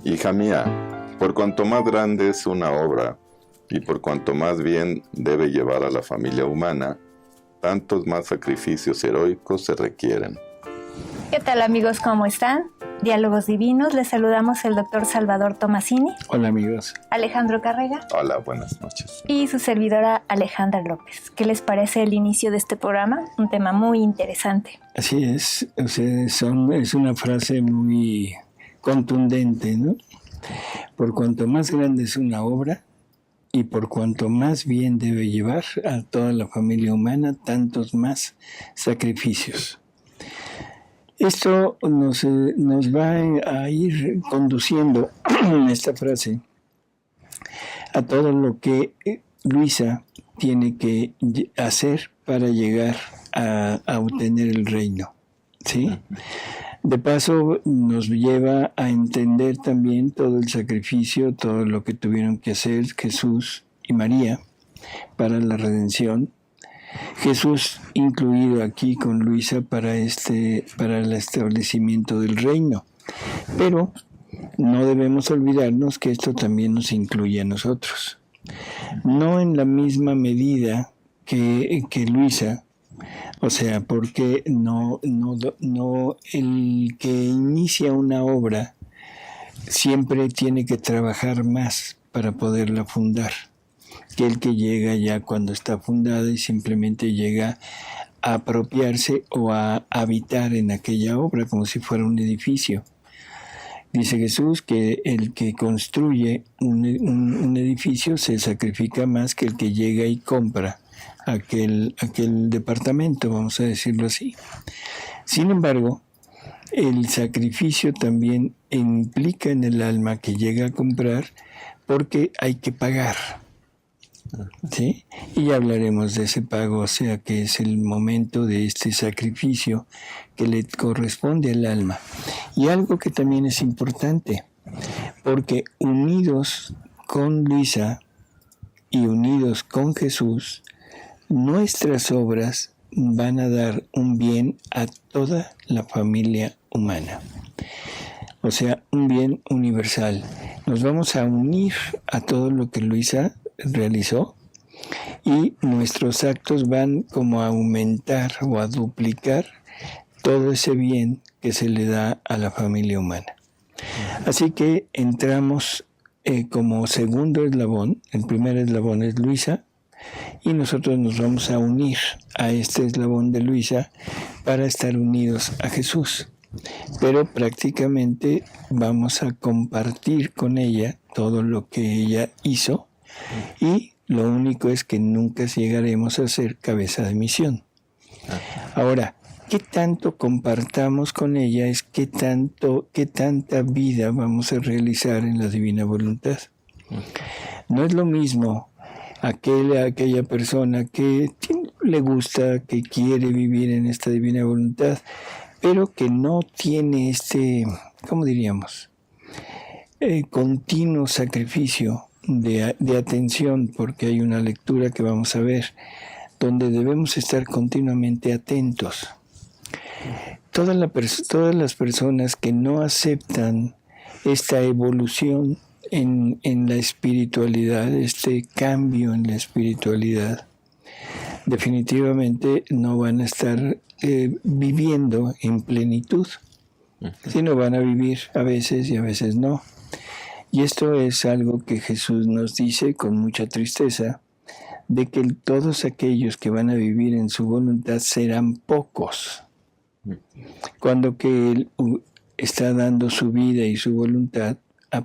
Hija mía, por cuanto más grande es una obra, y por cuanto más bien debe llevar a la familia humana, tantos más sacrificios heroicos se requieren. ¿Qué tal, amigos? ¿Cómo están? Diálogos Divinos, les saludamos el doctor Salvador Tomasini. Hola, amigos. Alejandro Carrega. Hola, buenas noches. Y su servidora Alejandra López. ¿Qué les parece el inicio de este programa? Un tema muy interesante. Así es, o sea, es una frase muy contundente, ¿no? Por cuanto más grande es una obra y por cuanto más bien debe llevar a toda la familia humana, tantos más sacrificios. Esto nos va a ir conduciendo en esta frase a todo lo que Luisa tiene que hacer para llegar a obtener el reino, ¿sí? De paso nos lleva a entender también todo el sacrificio, todo lo que tuvieron que hacer Jesús y María para la redención. Jesús incluido aquí con Luisa para el establecimiento del reino. Pero no debemos olvidarnos que esto también nos incluye a nosotros. No en la misma medida que Luisa, o sea, porque no el que inicia una obra siempre tiene que trabajar más para poderla fundar que el que llega ya cuando está fundada y simplemente llega a apropiarse o a habitar en aquella obra como si fuera un edificio. Dice Jesús que el que construye un edificio se sacrifica más que el que llega y compra aquel departamento, vamos a decirlo así. Sin embargo, el sacrificio también implica en el alma que llega a comprar porque hay que pagar. ¿Sí? Y ya hablaremos de ese pago, o sea que es el momento de este sacrificio que le corresponde al alma. Y algo que también es importante, porque unidos con Luisa y unidos con Jesús, nuestras obras van a dar un bien a toda la familia humana. O sea, un bien universal. Nos vamos a unir a todo lo que Luisa realizó y nuestros actos van como a aumentar o a duplicar todo ese bien que se le da a la familia humana. Así que entramos como segundo eslabón. El primer eslabón es Luisa y nosotros nos vamos a unir a este eslabón de Luisa para estar unidos a Jesús. Pero prácticamente vamos a compartir con ella todo lo que ella hizo y lo único es que nunca llegaremos a ser cabeza de misión. Ahora, ¿qué tanto compartamos con ella? Es qué tanta vida vamos a realizar en la divina voluntad. No es lo mismo aquella persona que le gusta, que quiere vivir en esta divina voluntad, pero que no tiene ¿cómo diríamos? Continuo sacrificio de atención, porque hay una lectura que vamos a ver donde debemos estar continuamente atentos. Todas las personas que no aceptan esta evolución en la espiritualidad, este cambio en la espiritualidad, definitivamente no van a estar viviendo en plenitud, sino van a vivir a veces y a veces no. Y esto es algo que Jesús nos dice con mucha tristeza, de que todos aquellos que van a vivir en su voluntad serán pocos, cuando que Él está dando su vida y su voluntad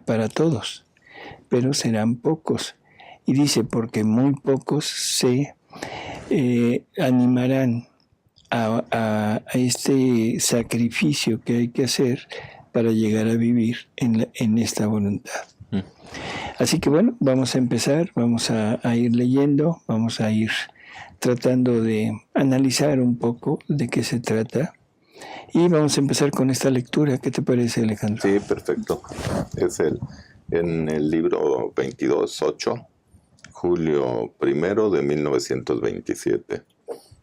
para todos, pero serán pocos. Y dice, porque muy pocos se animarán a este sacrificio que hay que hacer para llegar a vivir en esta voluntad. Así que bueno, vamos a empezar, vamos a ir leyendo, vamos a ir tratando de analizar un poco de qué se trata y vamos a empezar con esta lectura. ¿Qué te parece, Alejandro? Sí, perfecto. Es en el libro 22.8, julio 1 de 1927,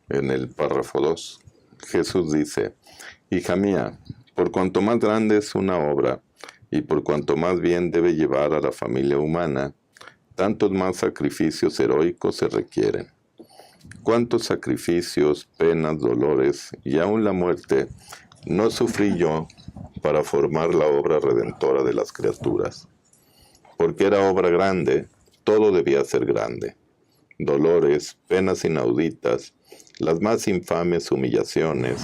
en el párrafo 2, Jesús dice: Hija mía, por cuanto más grande es una obra, y por cuanto más bien debe llevar a la familia humana, tantos más sacrificios heroicos se requieren. ¿Cuántos sacrificios, penas, dolores y aún la muerte no sufrí yo para formar la obra redentora de las criaturas? Porque era obra grande, todo debía ser grande. Dolores, penas inauditas, las más infames humillaciones,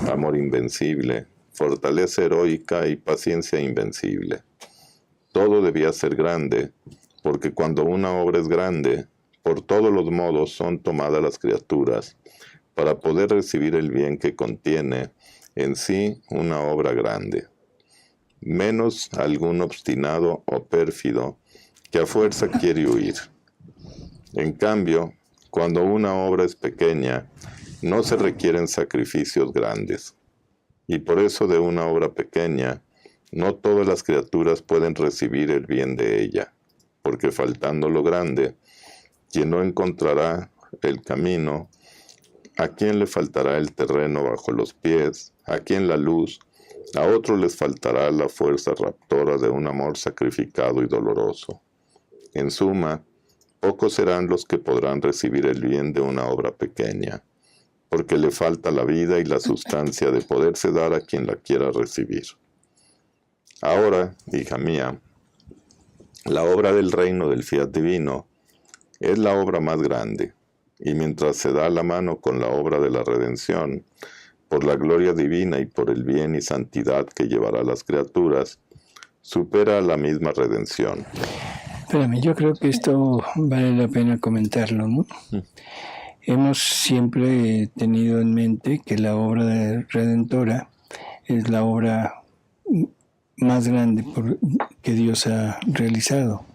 amor invencible, fortaleza heroica y paciencia invencible. Todo debía ser grande, porque cuando una obra es grande, por todos los modos son tomadas las criaturas para poder recibir el bien que contiene en sí una obra grande. Menos algún obstinado o pérfido que a fuerza quiere huir. En cambio, cuando una obra es pequeña, no se requieren sacrificios grandes. Y por eso de una obra pequeña, no todas las criaturas pueden recibir el bien de ella, porque faltando lo grande, quien no encontrará el camino, a quien le faltará el terreno bajo los pies, a quien la luz, a otros les faltará la fuerza raptora de un amor sacrificado y doloroso. En suma, pocos serán los que podrán recibir el bien de una obra pequeña, porque le falta la vida y la sustancia de poderse dar a quien la quiera recibir. Ahora, hija mía, la obra del reino del fiat divino es la obra más grande, y mientras se da la mano con la obra de la redención, por la gloria divina y por el bien y santidad que llevará a las criaturas, supera la misma redención. Espérame, yo creo que esto vale la pena comentarlo, ¿no? Hemos siempre tenido en mente que la obra redentora es la obra más grande que Dios ha realizado,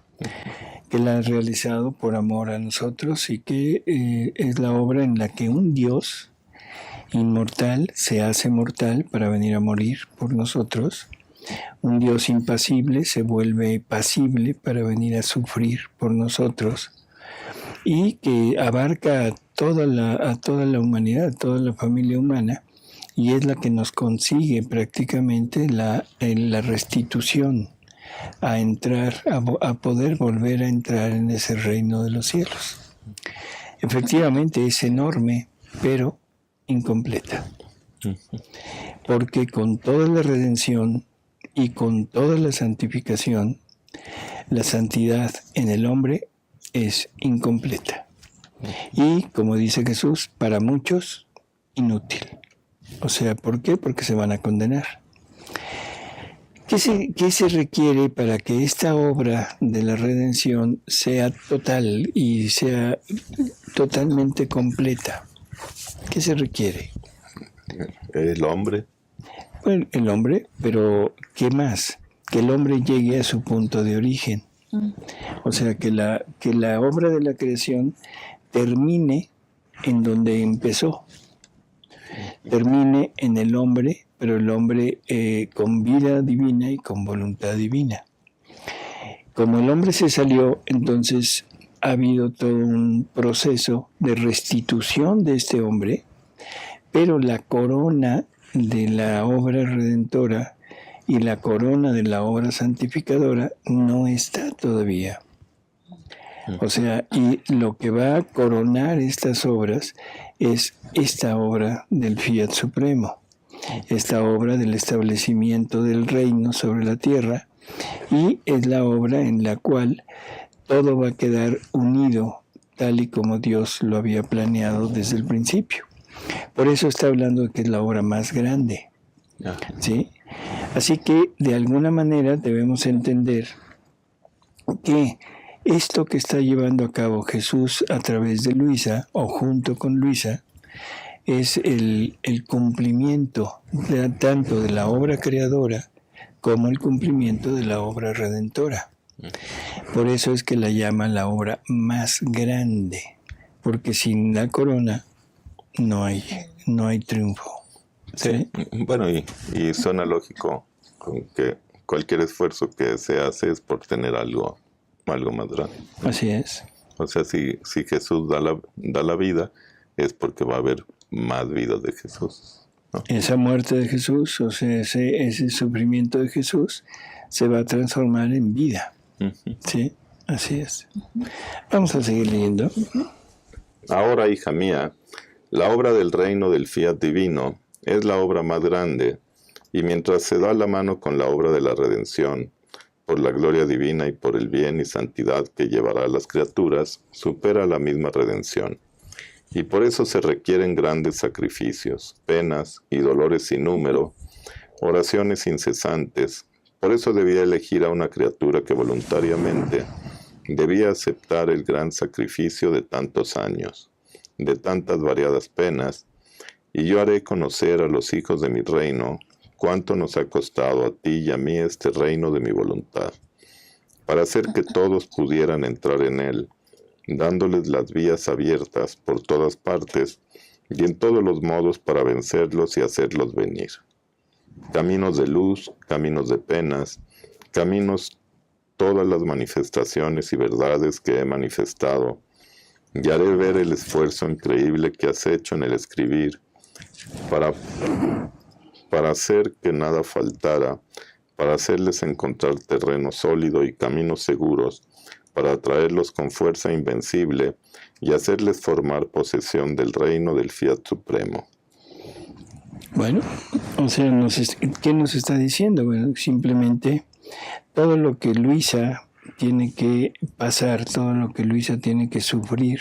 que la ha realizado por amor a nosotros y que es la obra en la que un Dios inmortal se hace mortal para venir a morir por nosotros. Un Dios impasible se vuelve pasible para venir a sufrir por nosotros y que abarca a toda la humanidad, a toda la familia humana, y es la que nos consigue prácticamente la restitución, a entrar, a poder volver a entrar en ese reino de los cielos. Efectivamente es enorme, pero incompleta, porque con toda la redención y con toda la santificación, la santidad en el hombre es incompleta. Y, como dice Jesús, para muchos, inútil. O sea, ¿por qué? Porque se van a condenar. ¿Qué se requiere para que esta obra de la redención sea total y sea totalmente completa? ¿Qué se requiere? El hombre. Bueno, el hombre, pero ¿qué más? Que el hombre llegue a su punto de origen. O sea, que la obra de la creación termine en donde empezó. Termine en el hombre, pero el hombre con vida divina y con voluntad divina. Como el hombre se salió, entonces ha habido todo un proceso de restitución de este hombre, pero la corona de la obra redentora y la corona de la obra santificadora no está todavía. O sea, y lo que va a coronar estas obras es esta obra del Fiat Supremo, esta obra del establecimiento del reino sobre la tierra, y es la obra en la cual todo va a quedar unido tal y como Dios lo había planeado desde el principio. Por eso está hablando de que es la obra más grande, ¿sí? Así que de alguna manera debemos entender que esto que está llevando a cabo Jesús a través de Luisa o junto con Luisa es el cumplimiento tanto de la obra creadora como el cumplimiento de la obra redentora. Por eso es que la llama la obra más grande, porque sin la corona no hay triunfo. Sí. Bueno, y suena lógico que cualquier esfuerzo que se hace es por tener algo más grande. Así es. O sea, si Jesús da la vida, es porque va a haber más vidas de Jesús. Esa muerte de Jesús, o sea, ese sufrimiento de Jesús, se va a transformar en vida. Sí, así es. Vamos a seguir leyendo. Ahora, hija mía, la obra del reino del fiat divino es la obra más grande, y mientras se da la mano con la obra de la redención, por la gloria divina y por el bien y santidad que llevará a las criaturas, supera la misma redención. Y por eso se requieren grandes sacrificios, penas y dolores sin número, oraciones incesantes. Por eso debía elegir a una criatura que voluntariamente debía aceptar el gran sacrificio de tantos años, de tantas variadas penas, y yo haré conocer a los hijos de mi reino cuánto nos ha costado a ti y a mí este reino de mi voluntad, para hacer que todos pudieran entrar en él, dándoles las vías abiertas por todas partes y en todos los modos para vencerlos y hacerlos venir. Caminos de luz, caminos de penas, caminos todas las manifestaciones y verdades que he manifestado, y haré ver el esfuerzo increíble que has hecho en el escribir, para hacer que nada faltara, para hacerles encontrar terreno sólido y caminos seguros, para atraerlos con fuerza invencible y hacerles formar posesión del reino del fiat supremo. Bueno, o sea, ¿qué nos está diciendo? Bueno, simplemente todo lo que Luisa tiene que pasar, todo lo que Luisa tiene que sufrir,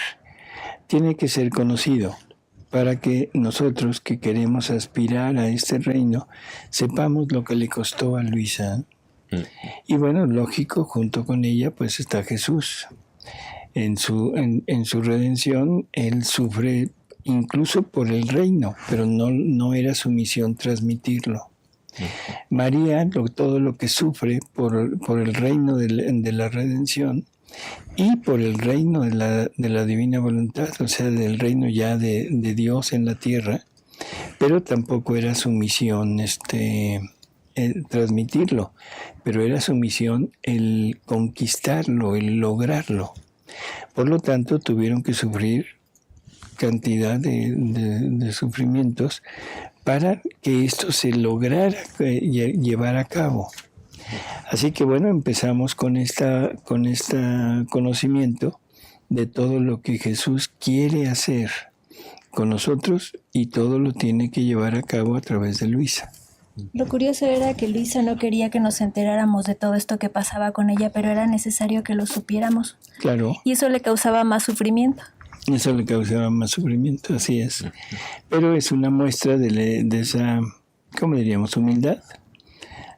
tiene que ser conocido para que nosotros que queremos aspirar a este reino sepamos lo que le costó a Luisa. Y bueno, lógico, junto con ella pues está Jesús. En su redención, él sufre incluso por el reino, pero no era su misión transmitirlo. María, todo lo que sufre por el reino de la redención y por el reino de la divina voluntad, o sea, del reino ya de Dios en la tierra, pero tampoco era su misión transmitirlo, pero era su misión el conquistarlo, el lograrlo. Por lo tanto, tuvieron que sufrir cantidad de sufrimientos para que esto se lograra llevar a cabo. Así que bueno, empezamos con este conocimiento de todo lo que Jesús quiere hacer con nosotros y todo lo tiene que llevar a cabo a través de Luisa. Lo curioso era que Luisa no quería que nos enteráramos de todo esto que pasaba con ella, pero era necesario que lo supiéramos. Claro. Y eso le causaba más sufrimiento. Eso le causaba más sufrimiento, así es. Pero es una muestra de esa, ¿cómo diríamos? Humildad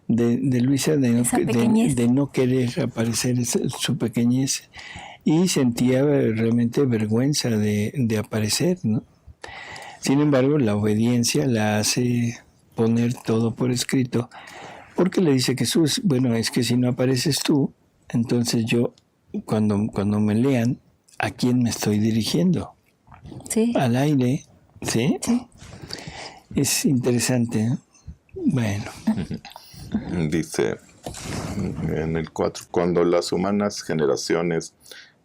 de Luisa, de no querer aparecer su pequeñez, y sentía realmente vergüenza de aparecer, ¿no? Sin embargo, la obediencia la hace poner todo por escrito, porque le dice Jesús, bueno, es que si no apareces tú, entonces yo, cuando me lean, ¿a quién me estoy dirigiendo? Sí. Al aire, ¿sí? Sí. Es interesante, ¿no? Bueno. Dice en el 4, cuando las humanas generaciones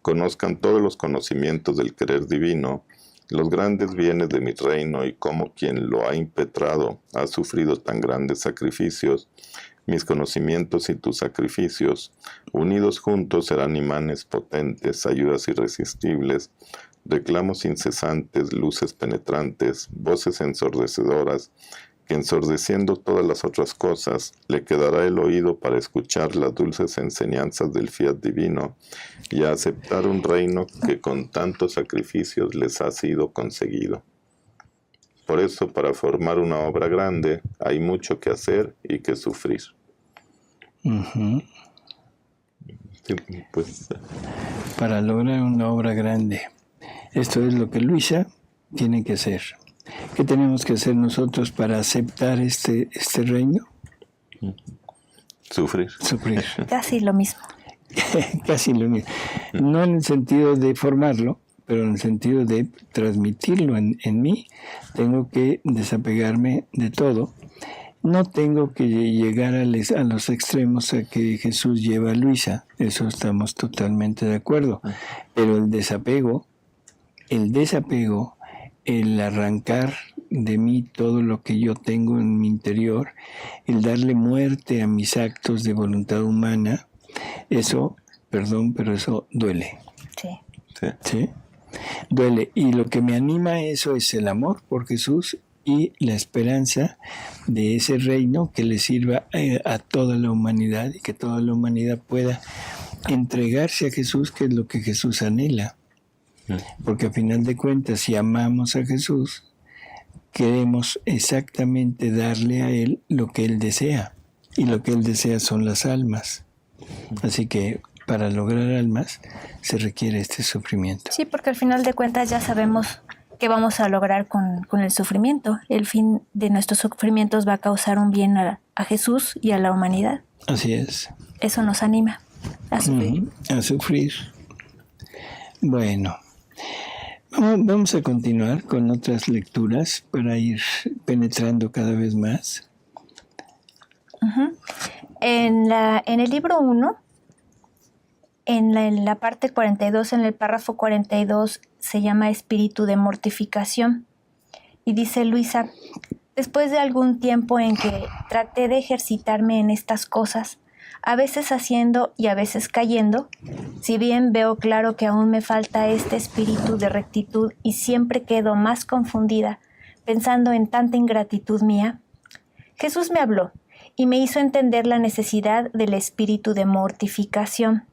conozcan todos los conocimientos del querer divino, los grandes bienes de mi reino y cómo quien lo ha impetrado ha sufrido tan grandes sacrificios, mis conocimientos y tus sacrificios, unidos juntos serán imanes potentes, ayudas irresistibles, reclamos incesantes, luces penetrantes, voces ensordecedoras, que ensordeciendo todas las otras cosas, le quedará el oído para escuchar las dulces enseñanzas del fiat divino y a aceptar un reino que con tantos sacrificios les ha sido conseguido. Por eso, para formar una obra grande, hay mucho que hacer y que sufrir. Uh-huh. Sí, pues, para lograr una obra grande. Esto es lo que Luisa tiene que hacer. ¿Qué tenemos que hacer nosotros para aceptar este reino? Sufrir. Sufrir. Casi lo mismo. Casi lo mismo. No en el sentido de formarlo, pero en el sentido de transmitirlo en mí. Tengo que desapegarme de todo. No tengo que llegar a los extremos a que Jesús lleva a Luisa. Eso estamos totalmente de acuerdo. Pero el desapego, el arrancar de mí todo lo que yo tengo en mi interior, el darle muerte a mis actos de voluntad humana, eso, perdón, pero eso duele. Sí. ¿Sí? Duele. Y lo que me anima a eso es el amor por Jesús y la esperanza de ese reino que le sirva a toda la humanidad y que toda la humanidad pueda entregarse a Jesús, que es lo que Jesús anhela. Porque a final de cuentas, si amamos a Jesús, queremos exactamente darle a Él lo que Él desea. Y lo que Él desea son las almas. Así que para lograr almas se requiere este sufrimiento. Sí, porque al final de cuentas ya sabemos qué vamos a lograr con el sufrimiento. El fin de nuestros sufrimientos va a causar un bien a Jesús y a la humanidad. Así es. Eso nos anima a sufrir. A sufrir. Bueno, vamos a continuar con otras lecturas para ir penetrando cada vez más. En el libro 1, en la parte 42, en el párrafo 42, se llama Espíritu de Mortificación. Y dice Luisa: después de algún tiempo en que traté de ejercitarme en estas cosas, a veces haciendo y a veces cayendo, si bien veo claro que aún me falta este espíritu de rectitud y siempre quedo más confundida pensando en tanta ingratitud mía, Jesús me habló y me hizo entender la necesidad del espíritu de mortificación.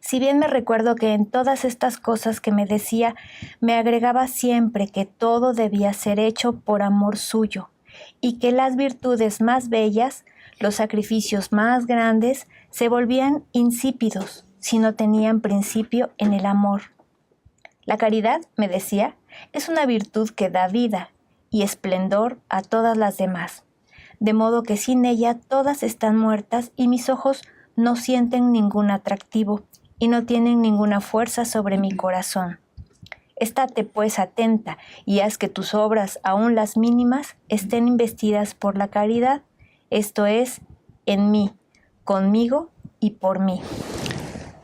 Si bien me recuerdo que en todas estas cosas que me decía, me agregaba siempre que todo debía ser hecho por amor suyo, y que las virtudes más bellas, los sacrificios más grandes, se volvían insípidos si no tenían principio en el amor. La caridad, me decía, es una virtud que da vida y esplendor a todas las demás, de modo que sin ella todas están muertas y mis ojos no sienten ningún atractivo y no tienen ninguna fuerza sobre mi corazón. Estate pues atenta y haz que tus obras, aun las mínimas, estén investidas por la caridad, esto es, en mí, conmigo y por mí.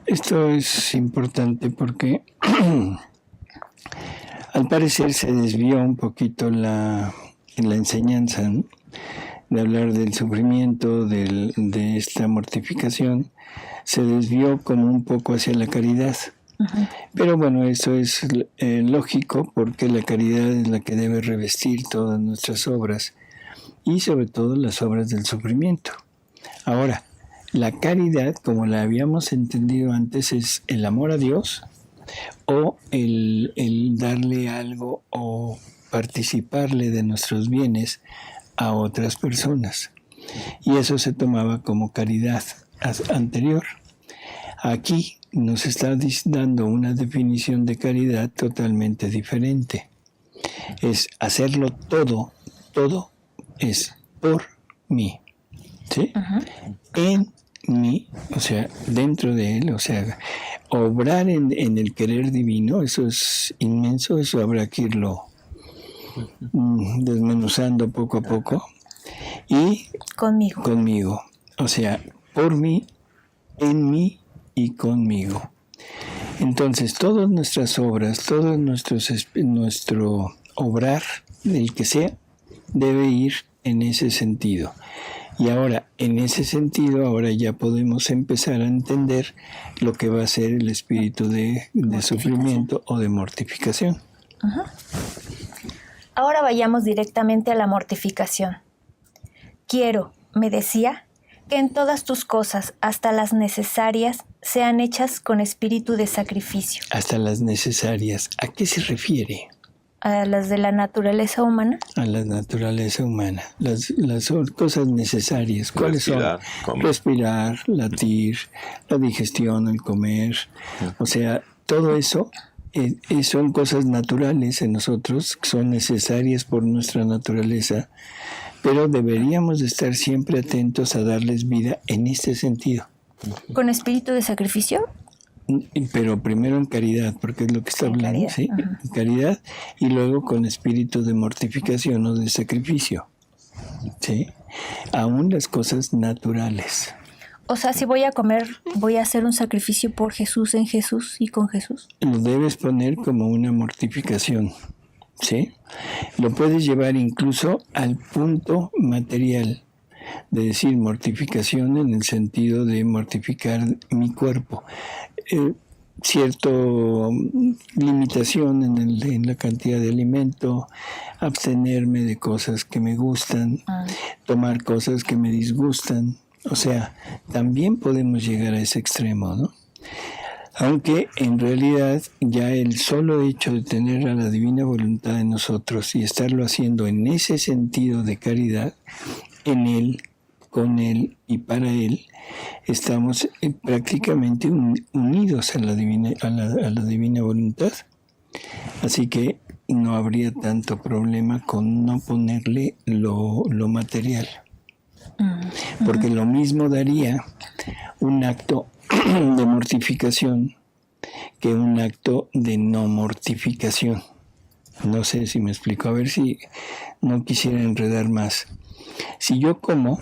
Esto es importante porque al parecer se desvió un poquito en la enseñanza, ¿no?, de hablar del sufrimiento, de esta mortificación. Se desvió como un poco hacia la caridad. Pero bueno, eso es lógico, porque la caridad es la que debe revestir todas nuestras obras y sobre todo las obras del sufrimiento. Ahora, la caridad, como la habíamos entendido antes, es el amor a Dios o el darle algo o participarle de nuestros bienes a otras personas. Y eso se tomaba como caridad anterior. Aquí nos está dando una definición de caridad totalmente diferente. Es hacerlo todo es por mí, ¿sí? En mí, o sea, dentro de él, o sea, obrar en el querer divino, eso es inmenso, eso habrá que irlo desmenuzando poco a poco. Y conmigo, o sea, por mí, en mí y conmigo. Entonces, todas nuestras obras, todo nuestro obrar, el que sea, debe ir en ese sentido. Y ahora, en ese sentido, ahora ya podemos empezar a entender lo que va a ser el espíritu de sufrimiento o de mortificación. Ahora vayamos directamente a la mortificación. Quiero, me decía, que en todas tus cosas, hasta las necesarias, sean hechas con espíritu de sacrificio. Hasta las necesarias. ¿A qué se refiere? ¿A las de la naturaleza humana? A la naturaleza humana. Las cosas necesarias. ¿Cuáles son? Comer. Respirar, latir, la digestión, el comer. O sea, todo eso son cosas naturales en nosotros, son necesarias por nuestra naturaleza, pero deberíamos de estar siempre atentos a darles vida en este sentido. ¿Con espíritu de sacrificio? Pero primero en caridad, porque es lo que está hablando, ¿sí? En caridad, y luego con espíritu de mortificación o de sacrificio, ¿sí? Aún las cosas naturales. O sea, si voy a comer, voy a hacer un sacrificio por Jesús, en Jesús y con Jesús. Lo debes poner como una mortificación. ¿sí? Lo puedes llevar incluso al punto material, de decir mortificación en el sentido de mortificar mi cuerpo. Cierto limitación en la cantidad de alimento, abstenerme de cosas que me gustan, tomar cosas que me disgustan. O sea, también podemos llegar a ese extremo, ¿no? Aunque en realidad ya el solo hecho de tener a la divina voluntad en nosotros y estarlo haciendo en ese sentido de caridad, en Él, con Él y para Él, estamos prácticamente unidos a la divina voluntad. Así que no habría tanto problema con no ponerle lo material. Porque lo mismo daría un acto de mortificación que un acto de no mortificación. No sé si me explico. A ver si no quisiera enredar más. Si yo como,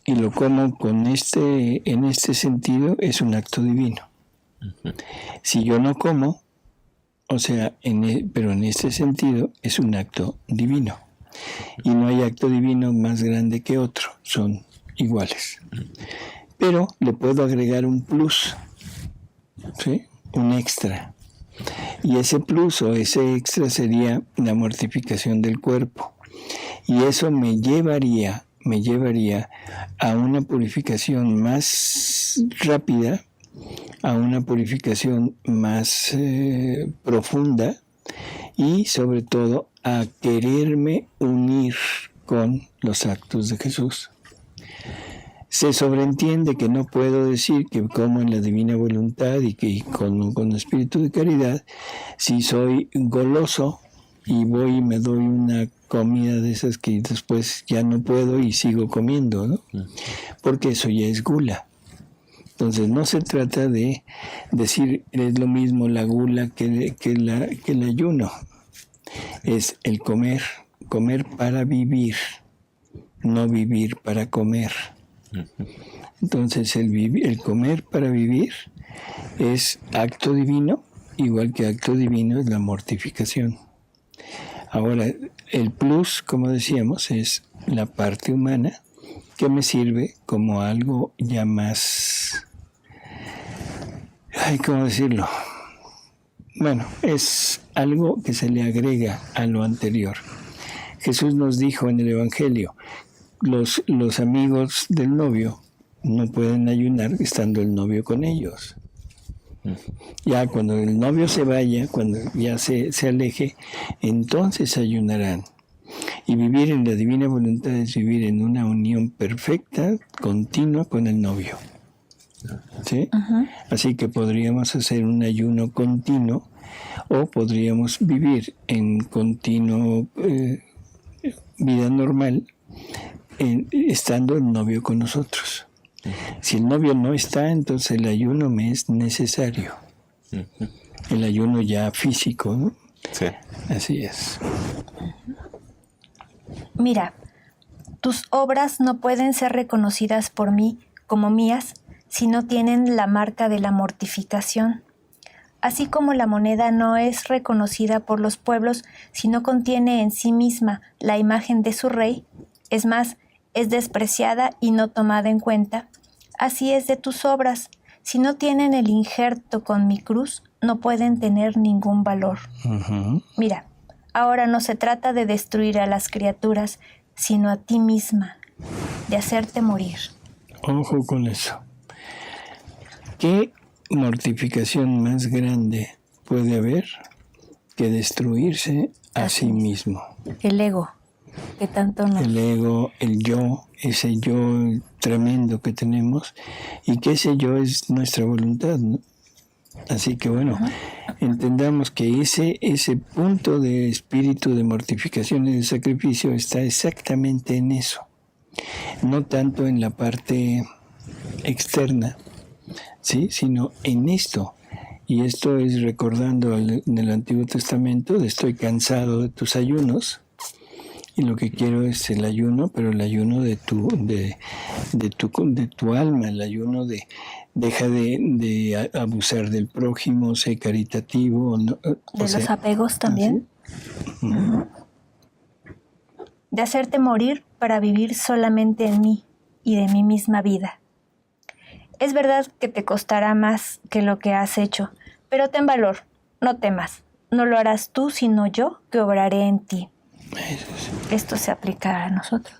y lo como en este sentido, es un acto divino. Si yo no como, o sea, pero en este sentido, es un acto divino. Y no hay acto divino más grande que otro, son iguales. Pero le puedo agregar un plus, ¿sí? Un extra. Y ese plus o ese extra sería la mortificación del cuerpo. Y eso me llevaría a una purificación más rápida, a una purificación más profunda y sobre todo a quererme unir con los actos de Jesús. Se sobreentiende que no puedo decir que como en la divina voluntad y que con espíritu de caridad, si soy goloso y voy y me doy una comida de esas que después ya no puedo y sigo comiendo, ¿no? Porque eso ya es gula. Entonces no se trata de decir es lo mismo la gula que el ayuno. Es el comer para vivir, no vivir para comer. Entonces el comer para vivir es acto divino, igual que acto divino es la mortificación. Ahora, el plus, como decíamos, es la parte humana que me sirve como algo ya más... ¿cómo decirlo? Bueno, es algo que se le agrega a lo anterior. Jesús nos dijo en el Evangelio, los amigos del novio no pueden ayunar estando el novio con ellos. Ya cuando el novio se vaya, cuando ya se aleje, entonces ayunarán. Y vivir en la divina voluntad es vivir en una unión perfecta, continua con el novio. ¿Sí? Así que podríamos hacer un ayuno continuo o podríamos vivir en continuo vida normal estando el novio con nosotros. Si el novio no está, entonces el ayuno me es necesario. El ayuno ya físico, ¿no? Sí. Así es. Mira, tus obras no pueden ser reconocidas por mí como mías si no tienen la marca de la mortificación. Así como la moneda no es reconocida por los pueblos si no contiene en sí misma la imagen de su rey, es más, es despreciada y no tomada en cuenta, así es de tus obras. Si no tienen el injerto con mi cruz, no pueden tener ningún valor. Mira, ahora no se trata de destruir a las criaturas, sino a ti misma, de hacerte morir. Ojo con eso. ¿Qué mortificación más grande puede haber que destruirse a sí mismo? El ego, que tanto nos... El ego, el yo, ese yo tremendo que tenemos, y que ese yo es nuestra voluntad, ¿no? Así que bueno, entendamos que ese punto de espíritu de mortificación y de sacrificio está exactamente en eso, no tanto en la parte externa, ¿sí? Sino en esto. Y esto es recordando en el Antiguo Testamento de estoy cansado de tus ayunos y lo que quiero es el ayuno, pero el ayuno de tu alma, el ayuno de deja de abusar del prójimo, sé caritativo. ¿No? ¿De los apegos también? ¿Sí? de hacerte morir para vivir solamente en mí y de mi misma vida. Es verdad que te costará más que lo que has hecho, pero ten valor, no temas. No lo harás tú, sino yo, que obraré en ti. Esto se aplica a nosotros.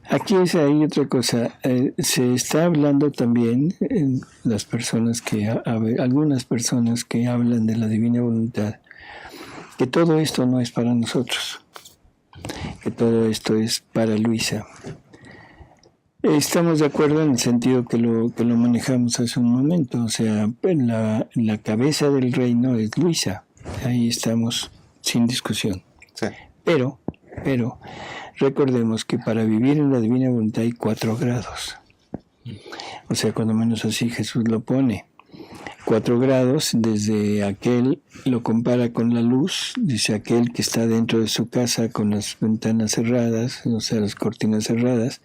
Aquí hay otra cosa. Se está hablando también en las personas algunas personas que hablan de la divina voluntad, que todo esto no es para nosotros, que todo esto es para Luisa. Estamos de acuerdo en el sentido que lo manejamos hace un momento, o sea, la cabeza del reino es Luisa. Ahí estamos sin discusión. Sí. Pero recordemos que para vivir en la divina voluntad hay 4 grados. O sea, cuando menos así Jesús lo pone. 4 grados, desde aquel, lo compara con la luz, dice aquel que está dentro de su casa con las ventanas cerradas, o sea, las cortinas cerradas,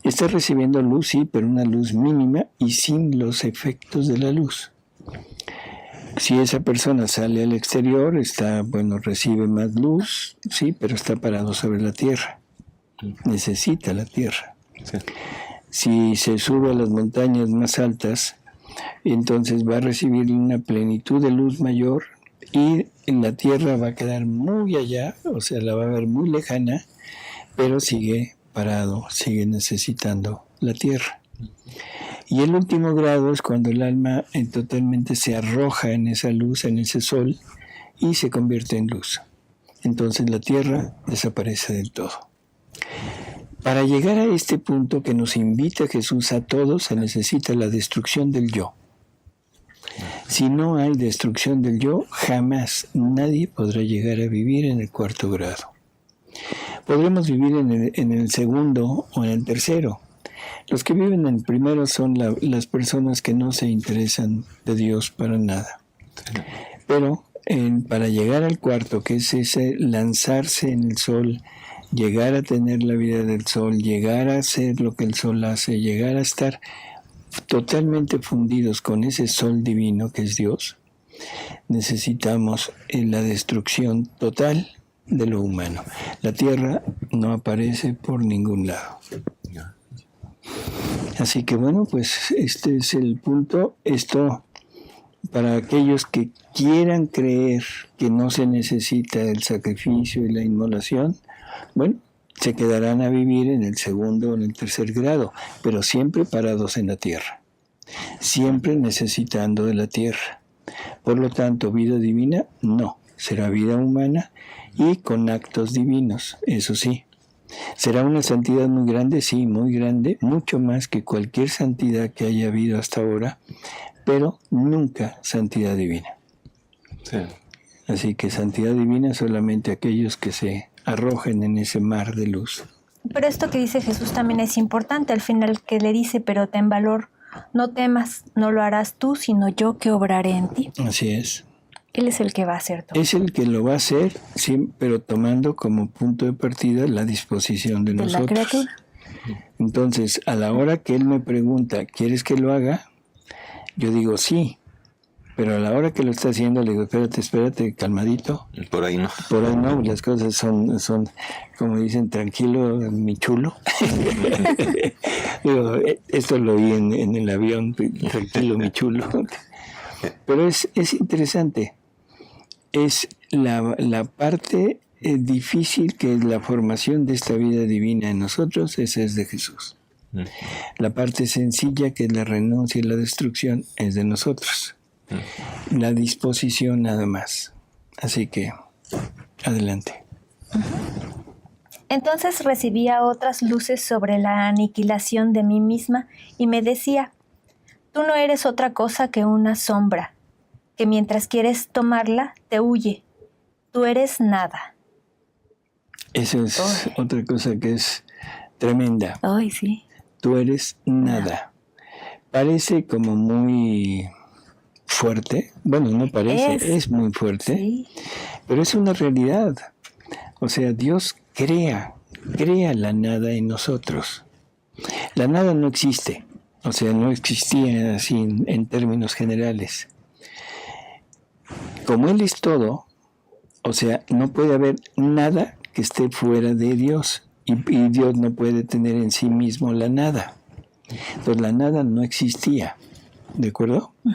está recibiendo luz, sí, pero una luz mínima y sin los efectos de la luz. Si esa persona sale al exterior, recibe más luz, sí, pero está parado sobre la tierra. Necesita la tierra. Sí. Si se sube a las montañas más altas, entonces va a recibir una plenitud de luz mayor y la tierra va a quedar muy allá, o sea, la va a ver muy lejana, pero sigue parado, sigue necesitando la tierra. Y el último grado es cuando el alma totalmente se arroja en esa luz, en ese sol, y se convierte en luz. Entonces la tierra desaparece del todo. Para llegar a este punto que nos invita Jesús a todos, se necesita la destrucción del yo. Si no hay destrucción del yo, jamás nadie podrá llegar a vivir en el 4º grado. Podremos vivir en el 2º o en el 3º. Los que viven en el primero son las personas que no se interesan de Dios para nada. Pero para llegar al 4º, que es ese lanzarse en el sol, llegar a tener la vida del sol, llegar a hacer lo que el sol hace, llegar a estar totalmente fundidos con ese sol divino que es Dios, necesitamos la destrucción total de lo humano. La tierra no aparece por ningún lado. Así que bueno, pues este es el punto. Esto para aquellos que quieran creer que no se necesita el sacrificio y la inmolación, bueno, se quedarán a vivir en el 2º o en el 3er grado, pero siempre parados en la tierra, siempre necesitando de la tierra. Por lo tanto, vida divina no, será vida humana y con actos divinos, eso sí. ¿Será una santidad muy grande? Sí, muy grande, mucho más que cualquier santidad que haya habido hasta ahora, pero nunca santidad divina. Sí. Así que santidad divina solamente aquellos que se arrojen en ese mar de luz. Pero esto que dice Jesús también es importante, al final que le dice, pero ten valor, no temas, no lo harás tú, sino yo que obraré en ti. Así es. Él es el que va a hacer todo. Es el que lo va a hacer, sí, pero tomando como punto de partida la disposición de nosotros. La criatura. Entonces, a la hora que él me pregunta, ¿quieres que lo haga? Yo digo sí, pero a la hora que lo está haciendo le digo, espérate, calmadito. Por ahí no. Por ahí no, las cosas son como dicen, tranquilo, mi chulo. Digo, esto lo oí en el avión, tranquilo, mi chulo. Pero es interesante. Es la parte difícil que es la formación de esta vida divina en nosotros, esa es de Jesús. La parte sencilla, que es la renuncia y la destrucción, es de nosotros. La disposición nada más. Así que, adelante. Entonces recibía otras luces sobre la aniquilación de mí misma y me decía, tú no eres otra cosa que una sombra, que mientras quieres tomarla, te huye. Tú eres nada. Eso es otra cosa que es tremenda. Ay, sí. Tú eres nada. Parece como muy fuerte. Bueno, no parece, es muy fuerte. Sí. Pero es una realidad. O sea, Dios crea la nada en nosotros. La nada no existe. O sea, no existía así en términos generales. Como Él es todo, O sea, no puede haber nada que esté fuera de Dios. Y Dios no puede tener en sí mismo la nada. Entonces la nada no existía. ¿De acuerdo? Uh-huh.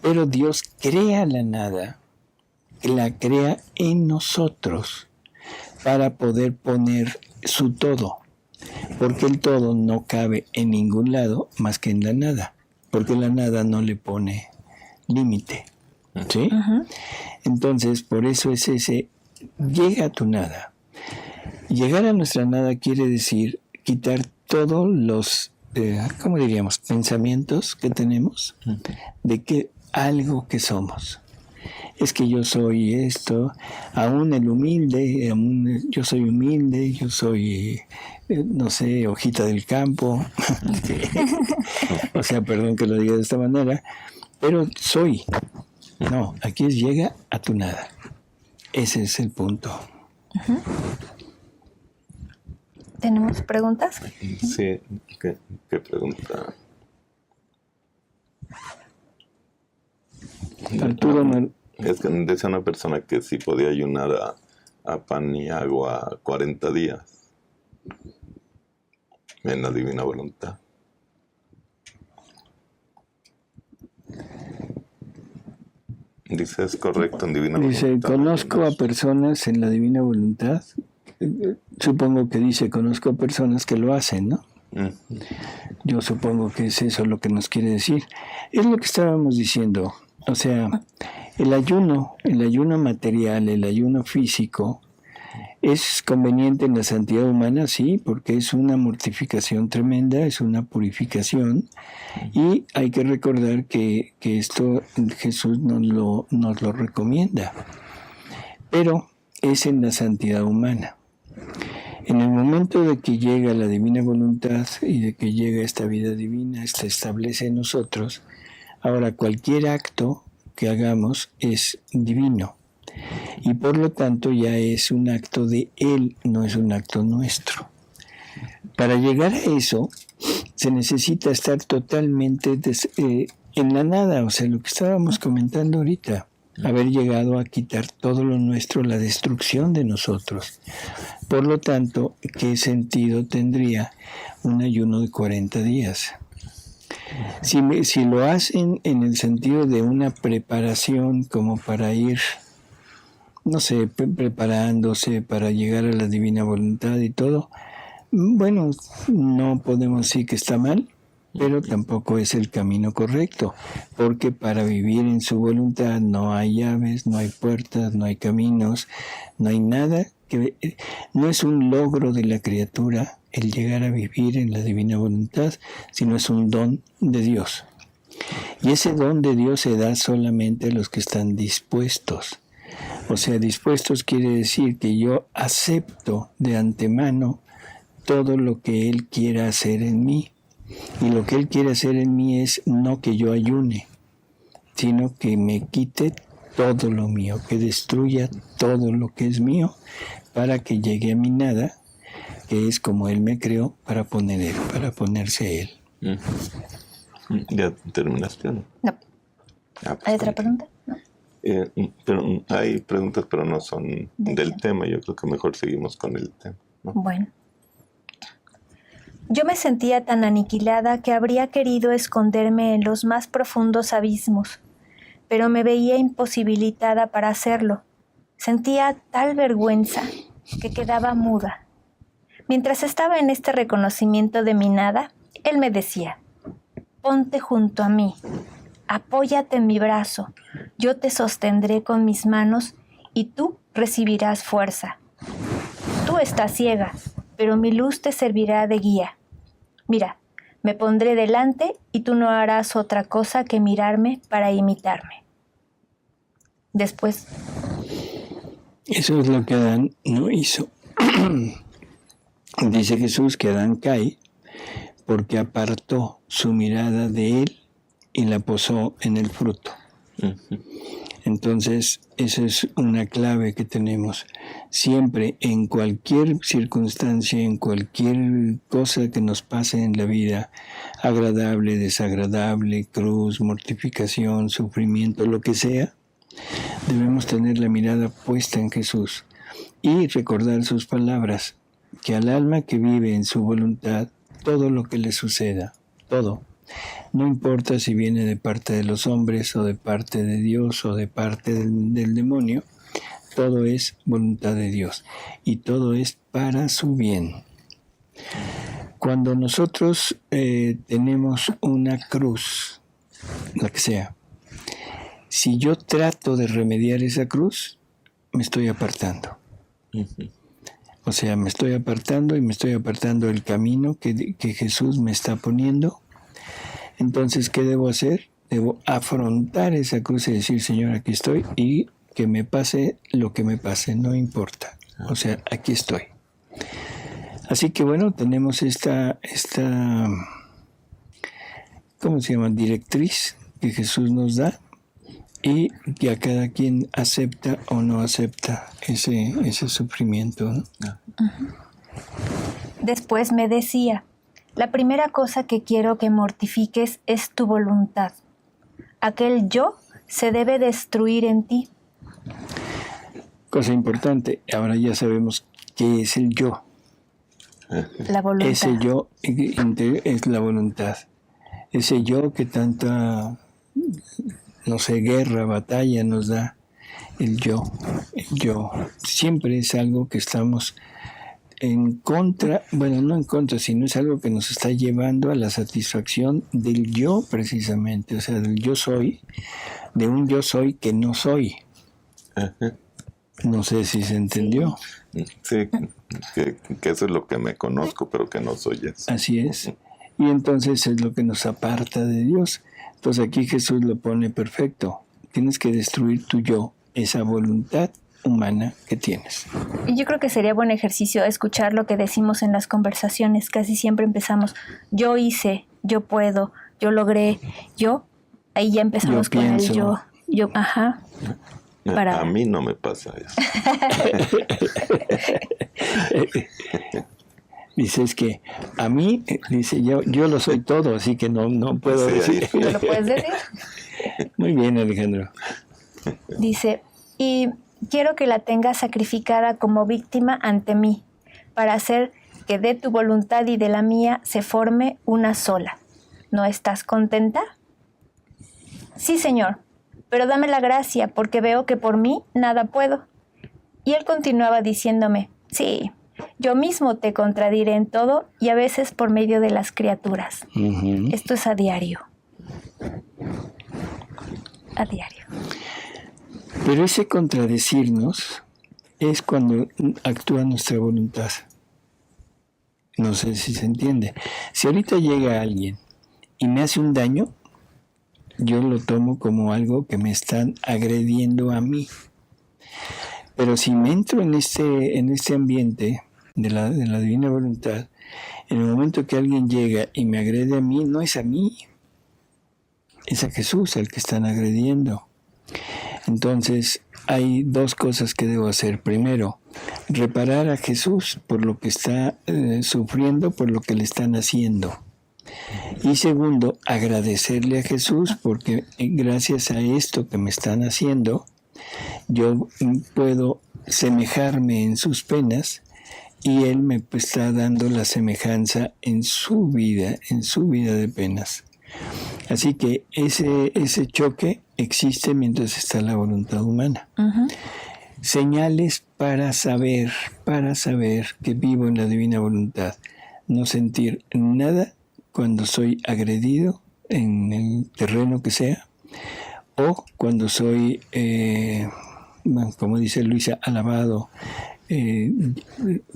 Pero Dios crea la nada. La crea en nosotros para poder poner su todo. Porque el todo no cabe en ningún lado más que en la nada. Porque la nada no le pone límite. ¿Sí? Uh-huh. Entonces, por eso es ese, llega a tu nada. Llegar a nuestra nada quiere decir quitar todos los, ¿cómo diríamos?, pensamientos que tenemos de que algo que somos. Es que yo soy esto, aún el humilde, yo soy humilde, yo soy, no sé, hojita del campo. O sea, perdón que lo diga de esta manera, pero soy. No, aquí es llega a tu nada. Ese es el punto. Uh-huh. ¿Tenemos preguntas? Sí, ¿qué pregunta? Arturo, es que decía una persona que sí podía ayunar a pan y agua 40 días en la divina voluntad. Dice, ¿es correcto en divina voluntad? Dice, conozco a personas en la divina voluntad. Supongo que dice, conozco a personas que lo hacen, ¿no? Uh-huh. Yo supongo que es eso lo que nos quiere decir. Es lo que estábamos diciendo. O sea, el ayuno material, el ayuno físico, es conveniente en la santidad humana, sí, porque es una mortificación tremenda, es una purificación, y hay que recordar que esto Jesús nos lo recomienda, pero es en la santidad humana. En el momento de que llega la divina voluntad y de que llega esta vida divina, se establece en nosotros. Ahora, cualquier acto que hagamos es divino y por lo tanto ya es un acto de Él, no es un acto nuestro. Para llegar a eso se necesita estar totalmente en la nada, o sea, lo que estábamos comentando ahorita, haber llegado a quitar todo lo nuestro, la destrucción de nosotros. Por lo tanto, ¿qué sentido tendría un ayuno de 40 días? Si lo hacen en el sentido de una preparación como para ir, no sé, preparándose para llegar a la divina voluntad y todo, bueno, no podemos decir que está mal, pero tampoco es el camino correcto, porque para vivir en su voluntad no hay llaves, no hay puertas, no hay caminos, no hay nada, no es un logro de la criatura el llegar a vivir en la divina voluntad, sino es un don de Dios. Y ese don de Dios se da solamente a los que están dispuestos. O sea, dispuestos quiere decir que yo acepto de antemano todo lo que Él quiera hacer en mí. Y lo que Él quiere hacer en mí es no que yo ayune, sino que me quite todo lo mío, que destruya todo lo que es mío, para que llegue a mi nada, que es como Él me creó, para ponerse Él. ¿Ya terminaste? No. ¿Hay otra pregunta? No. Pero hay preguntas, pero no son del tema. Yo creo que mejor seguimos con el tema, ¿no? Bueno. Yo me sentía tan aniquilada que habría querido esconderme en los más profundos abismos, pero me veía imposibilitada para hacerlo. Sentía tal vergüenza que quedaba muda. Mientras estaba en este reconocimiento de mi nada, él me decía: ponte junto a mí, apóyate en mi brazo, yo te sostendré con mis manos y tú recibirás fuerza. Tú estás ciega, pero mi luz te servirá de guía. Mira, me pondré delante y tú no harás otra cosa que mirarme para imitarme. Después. Eso es lo que Adán no hizo. Dice Jesús que Adán cae porque apartó su mirada de él y la posó en el fruto. Entonces, esa es una clave que tenemos. Siempre, en cualquier circunstancia, en cualquier cosa que nos pase en la vida, agradable, desagradable, cruz, mortificación, sufrimiento, lo que sea, Debemos tener la mirada puesta en Jesús y recordar sus palabras, que al alma que vive en su voluntad, todo lo que le suceda, todo, no importa si viene de parte de los hombres o de parte de Dios o de parte del demonio, todo es voluntad de Dios y todo es para su bien. Cuando nosotros tenemos una cruz, la que sea, si yo trato de remediar esa cruz, me estoy apartando. O sea, me estoy apartando y me estoy apartando del camino que Jesús me está poniendo. Entonces, ¿qué debo hacer? Debo afrontar esa cruz y decir, Señor, aquí estoy, y que me pase lo que me pase, no importa. O sea, aquí estoy. Así que bueno, tenemos esta ¿cómo se llama? Directriz que Jesús nos da y que a cada quien acepta o no acepta ese sufrimiento, ¿no? Después me decía, la primera cosa que quiero que mortifiques es tu voluntad. Aquel yo se debe destruir en ti. Cosa importante, ahora ya sabemos qué es el yo. La voluntad. Ese yo es la voluntad. Ese yo que tanta, no sé, guerra, batalla nos da, el yo. El yo siempre es algo que estamos en contra, bueno, no en contra, sino es algo que nos está llevando a la satisfacción del yo precisamente, o sea, del yo soy, de un yo soy que no soy. No sé si se entendió. Sí, que eso es lo que me conozco, pero que no soy eso. Así es. Y entonces es lo que nos aparta de Dios. Entonces aquí Jesús lo pone perfecto. Tienes que destruir tu yo, esa voluntad humana que tienes. Y yo creo que sería buen ejercicio escuchar lo que decimos en las conversaciones. Casi siempre empezamos, yo hice, yo puedo, yo logré, yo. Ahí ya empezamos con el yo, ajá. A mí no me pasa eso. Dices que a mí, dice, yo lo soy todo, así que no puedo decir. ¿No lo puedes decir? Muy bien, Alejandro. Dice, y quiero que la tengas sacrificada como víctima ante mí, para hacer que de tu voluntad y de la mía se forme una sola. ¿No estás contenta? Sí, Señor, pero dame la gracia, porque veo que por mí nada puedo. Y él continuaba diciéndome, sí, yo mismo te contradiré en todo y a veces por medio de las criaturas. Esto es a diario. A diario. Pero ese contradecirnos es cuando actúa nuestra voluntad. No sé si se entiende. Si ahorita llega alguien y me hace un daño, yo lo tomo como algo que me están agrediendo a mí. Pero si me entro en este ambiente de la divina voluntad, en el momento que alguien llega y me agrede a mí, no es a mí, es a Jesús el que están agrediendo. Entonces, hay dos cosas que debo hacer. Primero, reparar a Jesús por lo que está sufriendo, por lo que le están haciendo. Y segundo, agradecerle a Jesús porque gracias a esto que me están haciendo, yo puedo semejarme en sus penas y Él me está dando la semejanza en su vida de penas. Así que ese choque existe mientras está la voluntad humana. Señales para saber que vivo en la divina voluntad. No sentir nada cuando soy agredido en el terreno que sea, o cuando soy, como dice Luisa, alabado,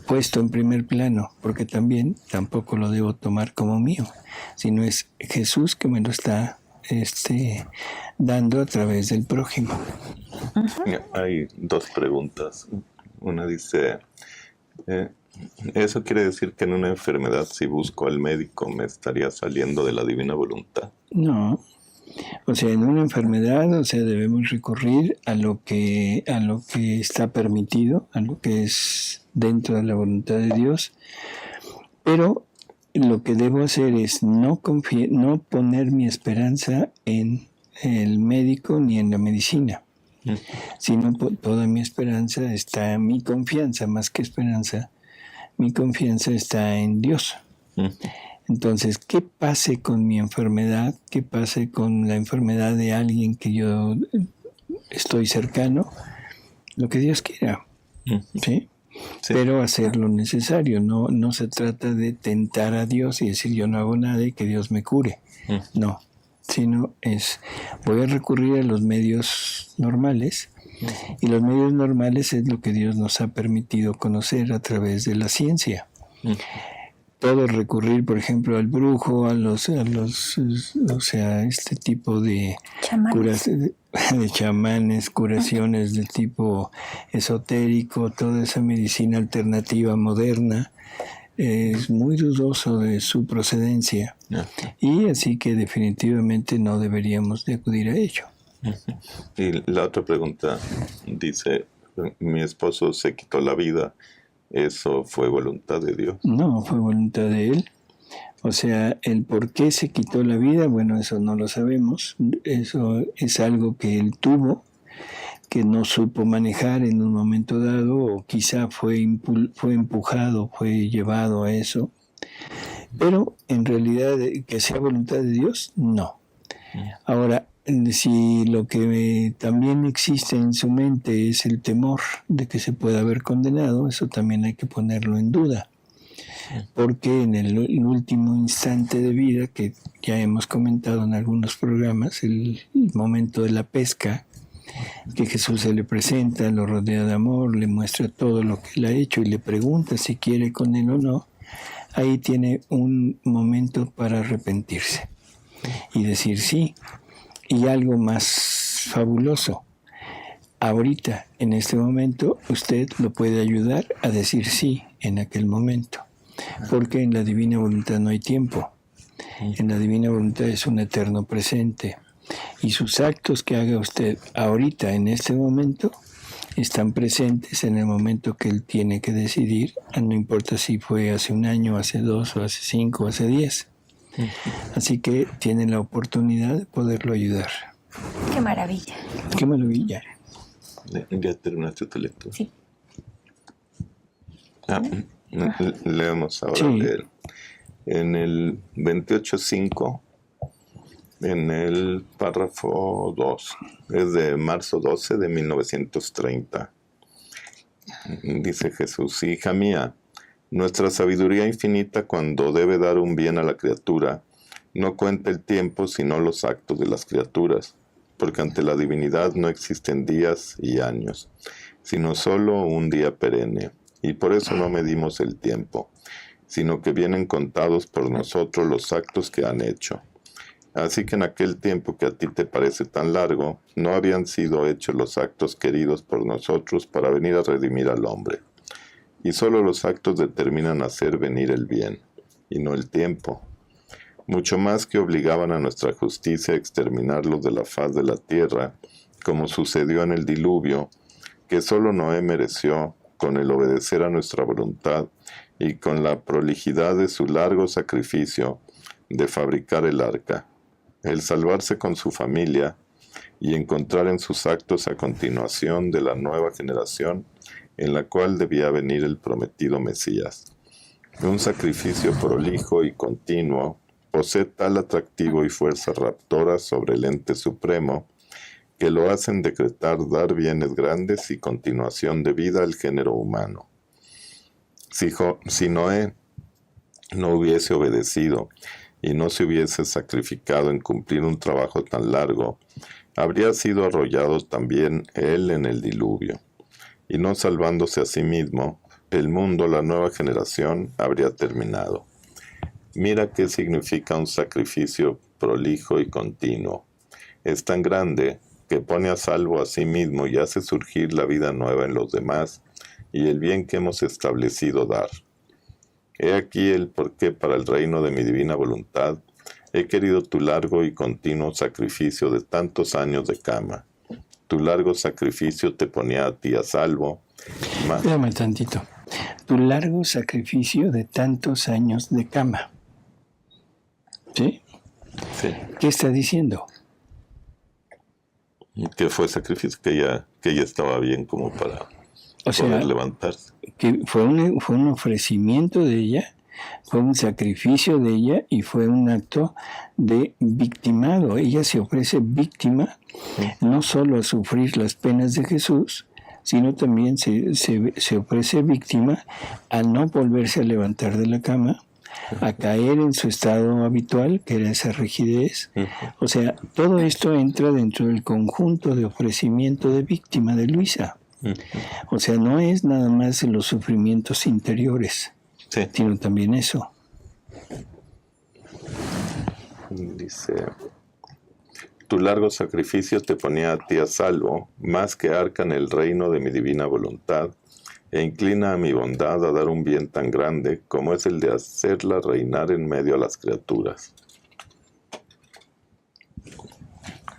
puesto en primer plano, porque tampoco lo debo tomar como mío, sino es Jesús que me lo está dando a través del prójimo. Hay dos preguntas. Una dice, ¿eso quiere decir que en una enfermedad, si busco al médico, me estaría saliendo de la divina voluntad? No. O sea, en una enfermedad, debemos recurrir a lo que está permitido, a lo que es dentro de la voluntad de Dios. Pero lo que debo hacer es no poner mi esperanza en el médico ni en la medicina. Sino toda mi esperanza está, mi confianza, más que esperanza, mi confianza está en Dios. Entonces, ¿qué pase con mi enfermedad? ¿Qué pase con la enfermedad de alguien que yo estoy cercano? Lo que Dios quiera, ¿sí? Sí. Pero hacer lo necesario. No se trata de tentar a Dios y decir yo no hago nada y que Dios me cure. No, sino voy a recurrir a los medios normales, y los medios normales es lo que Dios nos ha permitido conocer a través de la ciencia. Todo recurrir, por ejemplo, al brujo, o sea, este tipo de chamanes, curaciones de tipo esotérico, toda esa medicina alternativa moderna, es muy dudoso de su procedencia. Y así que definitivamente no deberíamos de acudir a ello. Y la otra pregunta dice, mi esposo se quitó la vida. ¿Eso fue voluntad de Dios? No, fue voluntad de Él. O sea, el por qué se quitó la vida, bueno, eso no lo sabemos. Eso es algo que Él tuvo, que no supo manejar en un momento dado, o quizá fue empujado, fue llevado a eso. Pero en realidad, que sea voluntad de Dios, no. Ahora, si lo que también existe en su mente es el temor de que se pueda haber condenado, eso también hay que ponerlo en duda. Porque en el último instante de vida, que ya hemos comentado en algunos programas, el momento de la pesca, que Jesús se le presenta, lo rodea de amor, le muestra todo lo que él ha hecho y le pregunta si quiere con él o no, ahí tiene un momento para arrepentirse y decir sí. Y algo más fabuloso, ahorita, en este momento, usted lo puede ayudar a decir sí en aquel momento, porque en la divina voluntad no hay tiempo. En la divina voluntad es un eterno presente, y sus actos que haga usted ahorita, en este momento, están presentes en el momento que él tiene que decidir, no importa si fue hace un año, hace 2, o hace 5, o hace 10. Así que tienen la oportunidad de poderlo ayudar. ¡Qué maravilla! ¡Qué maravilla! ¿Ya terminaste tu lectura? Sí. Leemos ahora. Sí. En el 28.5, en el párrafo 2, es de marzo 12 de 1930. Dice Jesús: hija mía, nuestra sabiduría infinita, cuando debe dar un bien a la criatura, no cuenta el tiempo sino los actos de las criaturas, porque ante la divinidad no existen días y años, sino solo un día perenne, y por eso no medimos el tiempo, sino que vienen contados por nosotros los actos que han hecho. Así que en aquel tiempo que a ti te parece tan largo, no habían sido hechos los actos queridos por nosotros para venir a redimir al hombre. Y solo los actos determinan hacer venir el bien, y no el tiempo. Mucho más que obligaban a nuestra justicia a exterminarlos de la faz de la tierra, como sucedió en el diluvio, que solo Noé mereció, con el obedecer a nuestra voluntad y con la prolijidad de su largo sacrificio de fabricar el arca, el salvarse con su familia y encontrar en sus actos a continuación de la nueva generación en la cual debía venir el prometido Mesías. Un sacrificio prolijo y continuo posee tal atractivo y fuerza raptora sobre el ente supremo que lo hacen decretar dar bienes grandes y continuación de vida al género humano. Si Noé no hubiese obedecido y no se hubiese sacrificado en cumplir un trabajo tan largo, habría sido arrollado también él en el diluvio. Y no salvándose a sí mismo, el mundo, la nueva generación, habría terminado. Mira qué significa un sacrificio prolijo y continuo. Es tan grande que pone a salvo a sí mismo y hace surgir la vida nueva en los demás y el bien que hemos establecido dar. He aquí el porqué para el reino de mi divina voluntad he querido tu largo y continuo sacrificio de tantos años de cama. Tu largo sacrificio te ponía a ti a salvo. Espérame tantito. Tu largo sacrificio de tantos años de cama. ¿Sí? Sí. ¿Qué está diciendo? Que fue sacrificio, que ella estaba bien como para poder levantarse. Que fue un ofrecimiento de ella, fue un sacrificio de ella y fue un acto de victimado. Ella se ofrece víctima, no solo a sufrir las penas de Jesús, sino también se ofrece víctima a no volverse a levantar de la cama, a caer en su estado habitual, que era esa rigidez. O sea, todo esto entra dentro del conjunto de ofrecimiento de víctima de Luisa. O sea, no es nada más los sufrimientos interiores, sino también eso. Dice, tu largo sacrificio te ponía a ti a salvo, más que arca en el reino de mi divina voluntad, e inclina a mi bondad a dar un bien tan grande como es el de hacerla reinar en medio a las criaturas.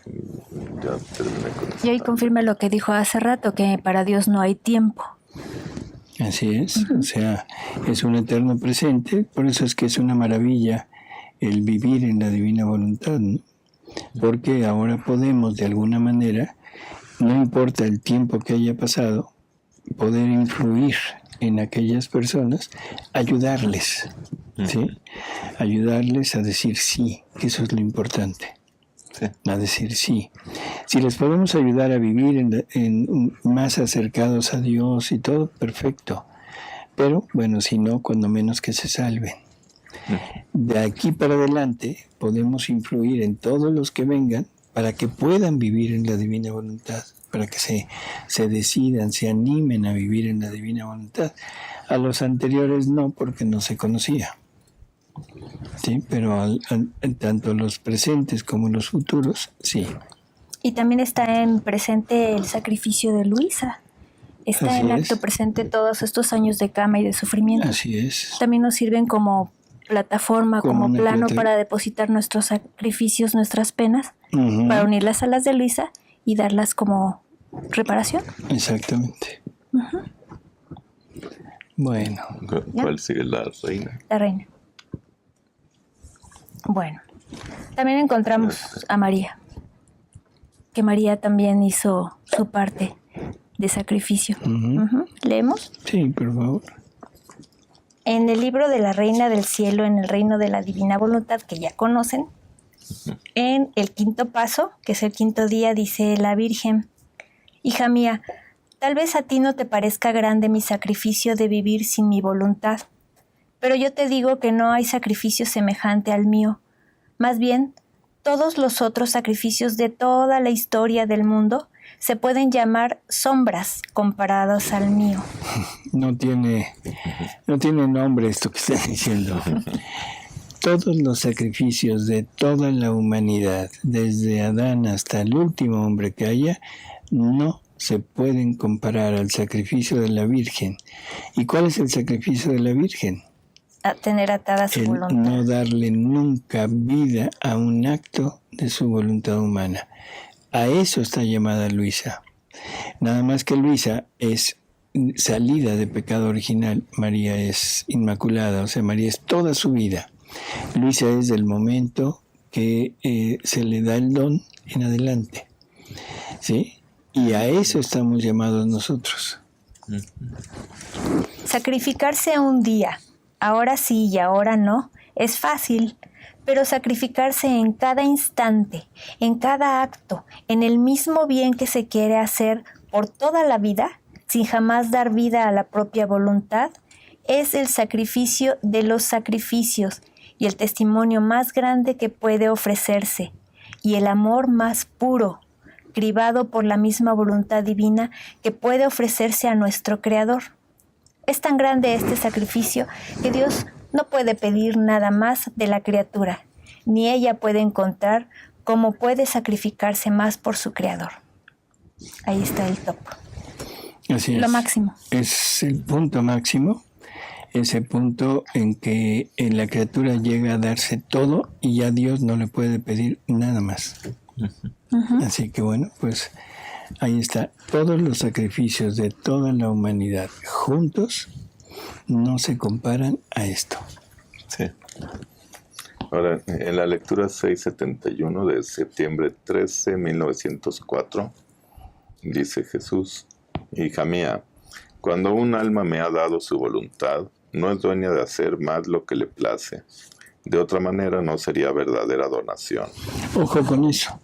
Ya terminé con eso. Y hoy confirma lo que dijo hace rato, que para Dios no hay tiempo. Así es, o sea, es un eterno presente, por eso es que es una maravilla el vivir en la divina voluntad, ¿no? Porque ahora podemos, de alguna manera, no importa el tiempo que haya pasado, poder influir en aquellas personas, ayudarles, ¿sí? Ayudarles a decir sí, que eso es lo importante. A decir sí. Si les podemos ayudar a vivir en más acercados a Dios y todo, perfecto. Pero, bueno, si no, cuando menos que se salven. De aquí para adelante podemos influir en todos los que vengan para que puedan vivir en la divina voluntad, para que se decidan, se animen a vivir en la divina voluntad. A los anteriores no, porque no se conocía. Sí, pero tanto los presentes como los futuros, sí. Y también está en presente el sacrificio de Luisa. Está Así en es. acto presente todos estos años de cama y de sufrimiento. Así es. También nos sirven como plataforma, como una plano para depositar nuestros sacrificios, nuestras penas, para unirlas a las de Luisa y darlas como reparación. Exactamente. Bueno. ¿Cuál sigue? La reina. La reina. Bueno, también encontramos a María, que María también hizo su parte de sacrificio. ¿Leemos? Sí, por favor. En el libro de la Reina del Cielo, en el reino de la divina voluntad, que ya conocen, en el quinto paso, que es el quinto día, dice la Virgen: hija mía, tal vez a ti no te parezca grande mi sacrificio de vivir sin mi voluntad, pero yo te digo que no hay sacrificio semejante al mío. Más bien, todos los otros sacrificios de toda la historia del mundo se pueden llamar sombras comparados al mío. No tiene nombre esto que están diciendo. Todos los sacrificios de toda la humanidad, desde Adán hasta el último hombre que haya, no se pueden comparar al sacrificio de la Virgen. ¿Y cuál es el sacrificio de la Virgen? A tener atada su voluntad. No darle nunca vida a un acto de su voluntad humana. A eso está llamada Luisa. Nada más que Luisa es salida de pecado original. María es inmaculada, o sea, María es toda su vida. Luisa es del momento que se le da el don en adelante. ¿Sí? Y a eso estamos llamados nosotros. Sacrificarse un día, ahora sí y ahora no, es fácil, pero sacrificarse en cada instante, en cada acto, en el mismo bien que se quiere hacer por toda la vida, sin jamás dar vida a la propia voluntad, es el sacrificio de los sacrificios y el testimonio más grande que puede ofrecerse, y el amor más puro, cribado por la misma voluntad divina que puede ofrecerse a nuestro Creador. Es tan grande este sacrificio que Dios no puede pedir nada más de la criatura, ni ella puede encontrar cómo puede sacrificarse más por su Creador. Ahí está el top. Así es. Lo máximo. Es el punto máximo, ese punto en que la criatura llega a darse todo y ya Dios no le puede pedir nada más. Así que bueno, pues ahí está. Todos los sacrificios de toda la humanidad juntos no se comparan a esto. Sí. Ahora, en la lectura 671 de septiembre 13, 1904, dice Jesús: hija mía, cuando un alma me ha dado su voluntad, no es dueña de hacer más lo que le place. De otra manera no sería verdadera donación. Ojo con eso.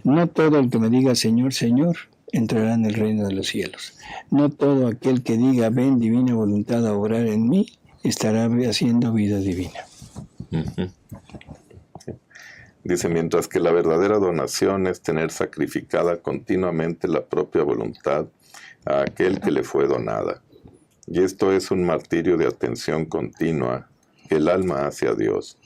No todo el que me diga Señor, Señor, entrará en el reino de los cielos. No todo aquel que diga ven divina voluntad a obrar en mí, estará haciendo vida divina. Dice, mientras que la verdadera donación es tener sacrificada continuamente la propia voluntad a aquel que le fue donada. Y esto es un martirio de atención continua que el alma hace a Dios.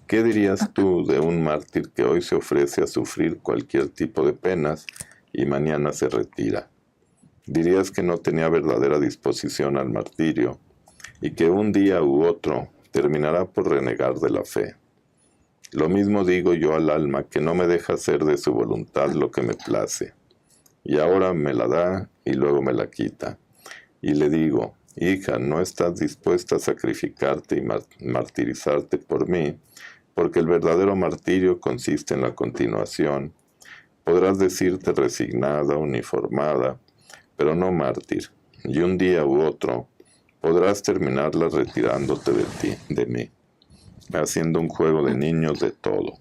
¿Qué dirías tú de un mártir que hoy se ofrece a sufrir cualquier tipo de penas y mañana se retira? ¿Dirías que no tenía verdadera disposición al martirio y que un día u otro terminará por renegar de la fe? Lo mismo digo yo al alma que no me deja hacer de su voluntad lo que me place, y ahora me la da y luego me la quita. Y le digo, hija, no estás dispuesta a sacrificarte y martirizarte por mí, porque el verdadero martirio consiste en la continuación. Podrás decirte resignada, uniformada, pero no mártir, y un día u otro podrás terminarla retirándote de mí, haciendo un juego de niños de todo.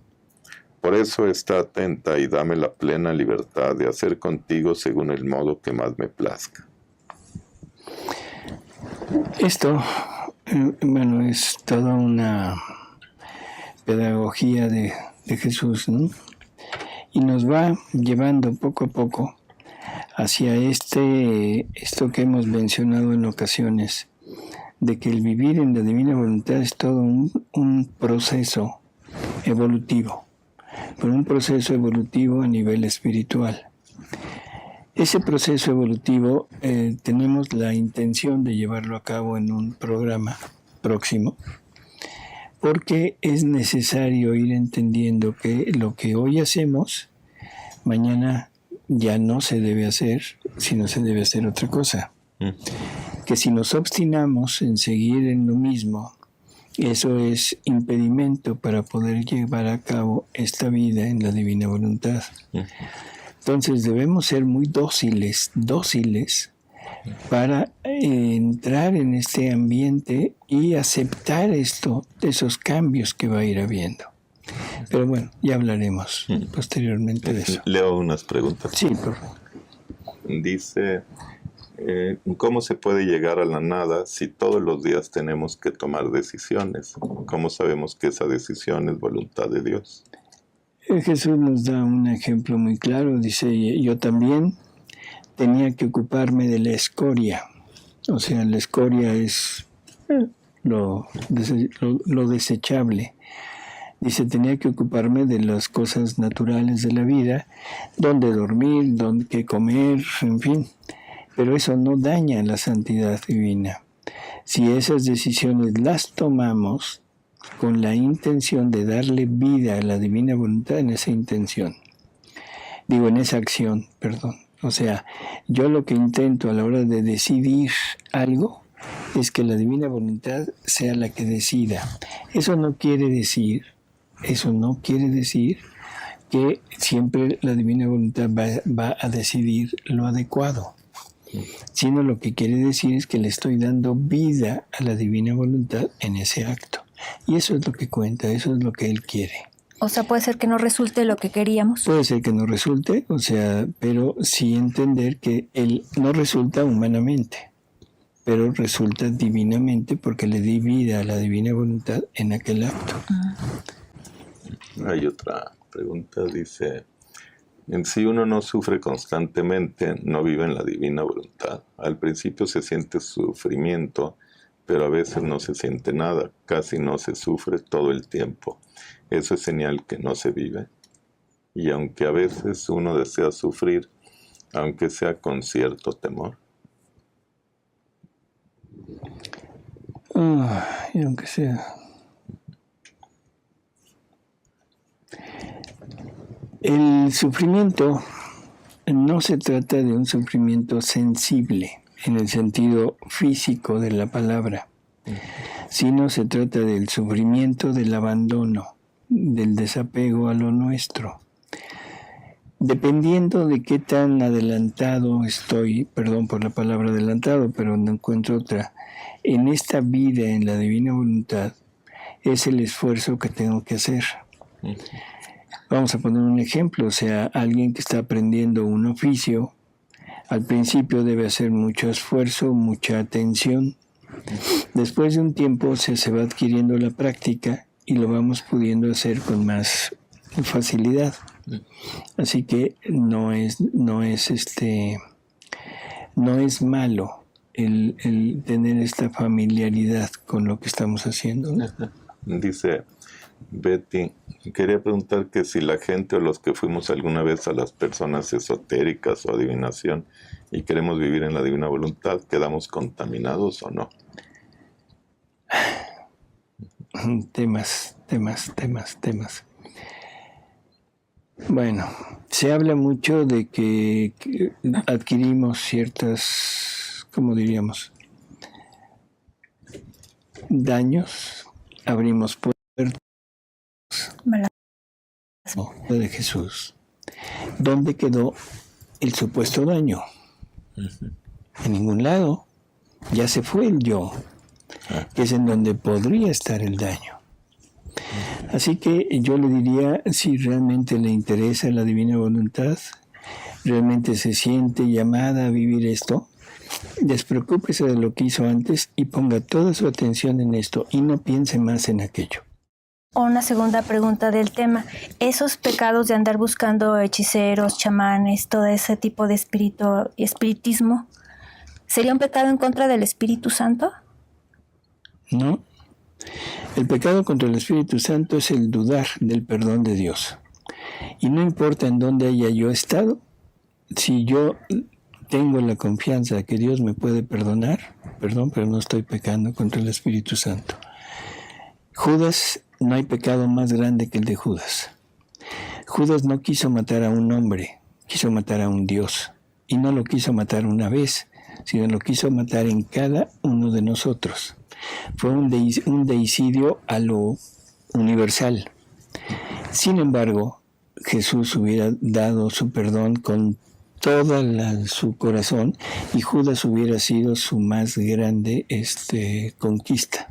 Por eso está atenta y dame la plena libertad de hacer contigo según el modo que más me plazca. Esto, bueno, es toda una pedagogía de Jesús, ¿no? Y nos va llevando poco a poco hacia esto que hemos mencionado en ocasiones, de que el vivir en la divina voluntad es todo un proceso evolutivo, pero un proceso evolutivo a nivel espiritual. Ese proceso evolutivo tenemos la intención de llevarlo a cabo en un programa próximo, porque es necesario ir entendiendo que lo que hoy hacemos, mañana ya no se debe hacer, sino se debe hacer otra cosa. Que si nos obstinamos en seguir en lo mismo, eso es impedimento para poder llevar a cabo esta vida en la divina voluntad. Entonces debemos ser muy dóciles para entrar en este ambiente y aceptar esos cambios que va a ir habiendo. Pero bueno, ya hablaremos posteriormente de eso. Leo unas preguntas. Sí, por favor. Dice, ¿cómo se puede llegar a la nada si todos los días tenemos que tomar decisiones? ¿Cómo sabemos que esa decisión es voluntad de Dios? Jesús nos da un ejemplo muy claro. Dice, yo también tenía que ocuparme de la escoria. O sea, la escoria es lo desechable. Dice, tenía que ocuparme de las cosas naturales de la vida, dónde dormir, dónde comer, en fin. Pero eso no daña la santidad divina. Si esas decisiones las tomamos con la intención de darle vida a la divina voluntad, en esa intención. Digo, en esa acción, perdón. O sea, yo lo que intento a la hora de decidir algo es que la divina voluntad sea la que decida. Eso no quiere decir que siempre la divina voluntad va a decidir lo adecuado, sino lo que quiere decir es que le estoy dando vida a la divina voluntad en ese acto. Y eso es lo que cuenta, eso es lo que Él quiere. O sea, puede ser que no resulte lo que queríamos. Puede ser que no resulte, o sea, pero sí entender que Él no resulta humanamente, pero resulta divinamente porque le di vida a la divina voluntad en aquel acto. Hay otra pregunta, dice, en sí uno no sufre constantemente, no vive en la divina voluntad. Al principio se siente sufrimiento, pero a veces no se siente nada, casi no se sufre todo el tiempo. Eso es señal que no se vive. Y aunque a veces uno desea sufrir, aunque sea con cierto temor. Y aunque sea. El sufrimiento no se trata de un sufrimiento sensible en el sentido físico de la palabra, sino se trata del sufrimiento, del abandono, del desapego a lo nuestro. Dependiendo de qué tan adelantado estoy, perdón por la palabra adelantado, pero no encuentro otra, en esta vida, en la divina voluntad, es el esfuerzo que tengo que hacer. Vamos a poner un ejemplo, o sea, alguien que está aprendiendo un oficio, al principio debe hacer mucho esfuerzo, mucha atención. Después de un tiempo se va adquiriendo la práctica y lo vamos pudiendo hacer con más facilidad. Así que no es malo el tener esta familiaridad con lo que estamos haciendo, ¿no? Dice Betty, quería preguntar que si la gente o los que fuimos alguna vez a las personas esotéricas o adivinación y queremos vivir en la divina voluntad, ¿quedamos contaminados o no? Temas. Bueno, se habla mucho de que adquirimos ciertas, ¿cómo diríamos? Daños, abrimos puertas de Jesús. ¿Dónde quedó el supuesto daño? En ningún lado. Ya se fue el yo, que es en donde podría estar el daño. Así que yo le diría, si realmente le interesa la divina voluntad, realmente se siente llamada a vivir esto, despreocúpese de lo que hizo antes y ponga toda su atención en esto y no piense más en aquello. Una segunda pregunta del tema. ¿Esos pecados de andar buscando hechiceros, chamanes, todo ese tipo de espiritismo, sería un pecado en contra del Espíritu Santo? No. El pecado contra el Espíritu Santo es el dudar del perdón de Dios. Y no importa en dónde haya yo estado, si yo tengo la confianza de que Dios me puede perdonar, perdón, pero no estoy pecando contra el Espíritu Santo. Judas, no hay pecado más grande que el de Judas. Judas no quiso matar a un hombre, quiso matar a un Dios. Y no lo quiso matar una vez, sino lo quiso matar en cada uno de nosotros. Fue un deicidio a lo universal. Sin embargo, Jesús hubiera dado su perdón con todo su corazón y Judas hubiera sido su más grande conquista.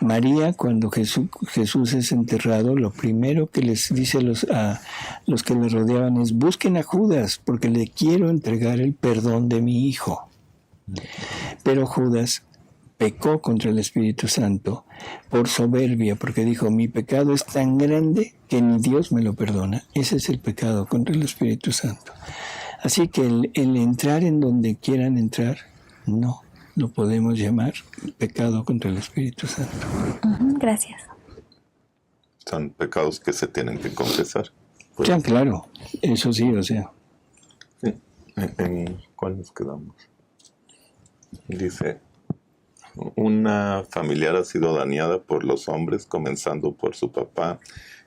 María, cuando Jesús es enterrado, lo primero que les dice a los que le rodeaban es: busquen a Judas, porque le quiero entregar el perdón de mi hijo. Pero Judas pecó contra el Espíritu Santo por soberbia, porque dijo: mi pecado es tan grande que ni Dios me lo perdona. Ese es el pecado contra el Espíritu Santo. Así que el entrar en donde quieran entrar, no lo podemos llamar pecado contra el Espíritu Santo. Gracias. Son pecados que se tienen que confesar. Pues, ya, claro, eso sí, o sea. Sí. ¿En cuál nos quedamos? Dice: una familiar ha sido dañada por los hombres, comenzando por su papá,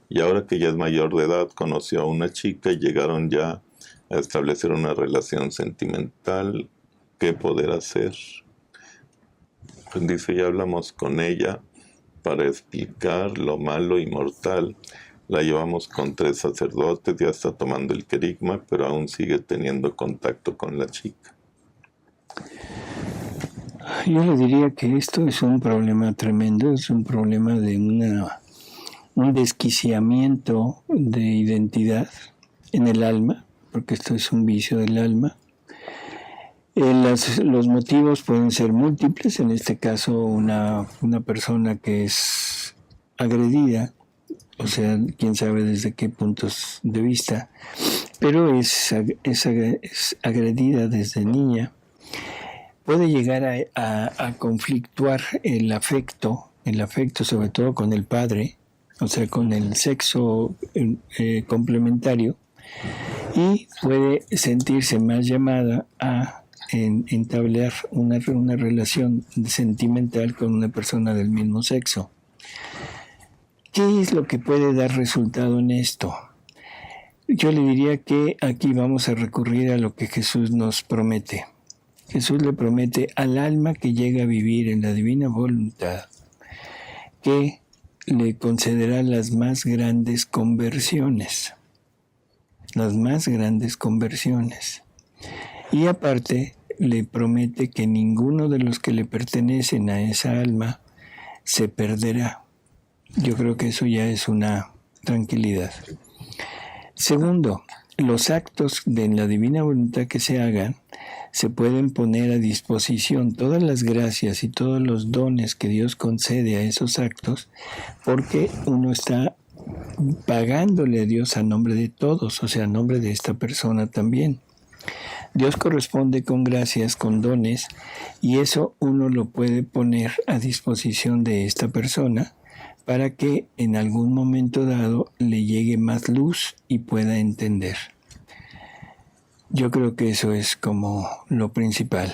y ahora que ya es mayor de edad, conoció a una chica y llegaron ya a establecer una relación sentimental. ¿Qué poder hacer? Pues dice: ya hablamos con ella para explicar lo malo y mortal. La llevamos con 3 sacerdotes, ya está tomando el querigma, pero aún sigue teniendo contacto con la chica. Yo le diría que esto es un problema tremendo, es un problema de un desquiciamiento de identidad en el alma, porque esto es un vicio del alma. Los motivos pueden ser múltiples, en este caso una persona que es agredida, o sea, quién sabe desde qué puntos de vista, pero es agredida desde niña. Puede llegar a conflictuar el afecto sobre todo con el padre, o sea, con el sexo complementario, y puede sentirse más llamada a entablar una relación sentimental con una persona del mismo sexo. ¿Qué es lo que puede dar resultado en esto? Yo le diría que aquí vamos a recurrir a lo que Jesús nos promete. Jesús le promete al alma que llega a vivir en la divina voluntad que le concederá las más grandes conversiones. Las más grandes conversiones. Y aparte, le promete que ninguno de los que le pertenecen a esa alma se perderá. Yo creo que eso ya es una tranquilidad. Segundo, los actos de la divina voluntad que se hagan se pueden poner a disposición, todas las gracias y todos los dones que Dios concede a esos actos, porque uno está pagándole a Dios a nombre de todos, o sea, a nombre de esta persona también. Dios corresponde con gracias, con dones, y eso uno lo puede poner a disposición de esta persona para que en algún momento dado le llegue más luz y pueda entender. Yo creo que eso es como lo principal.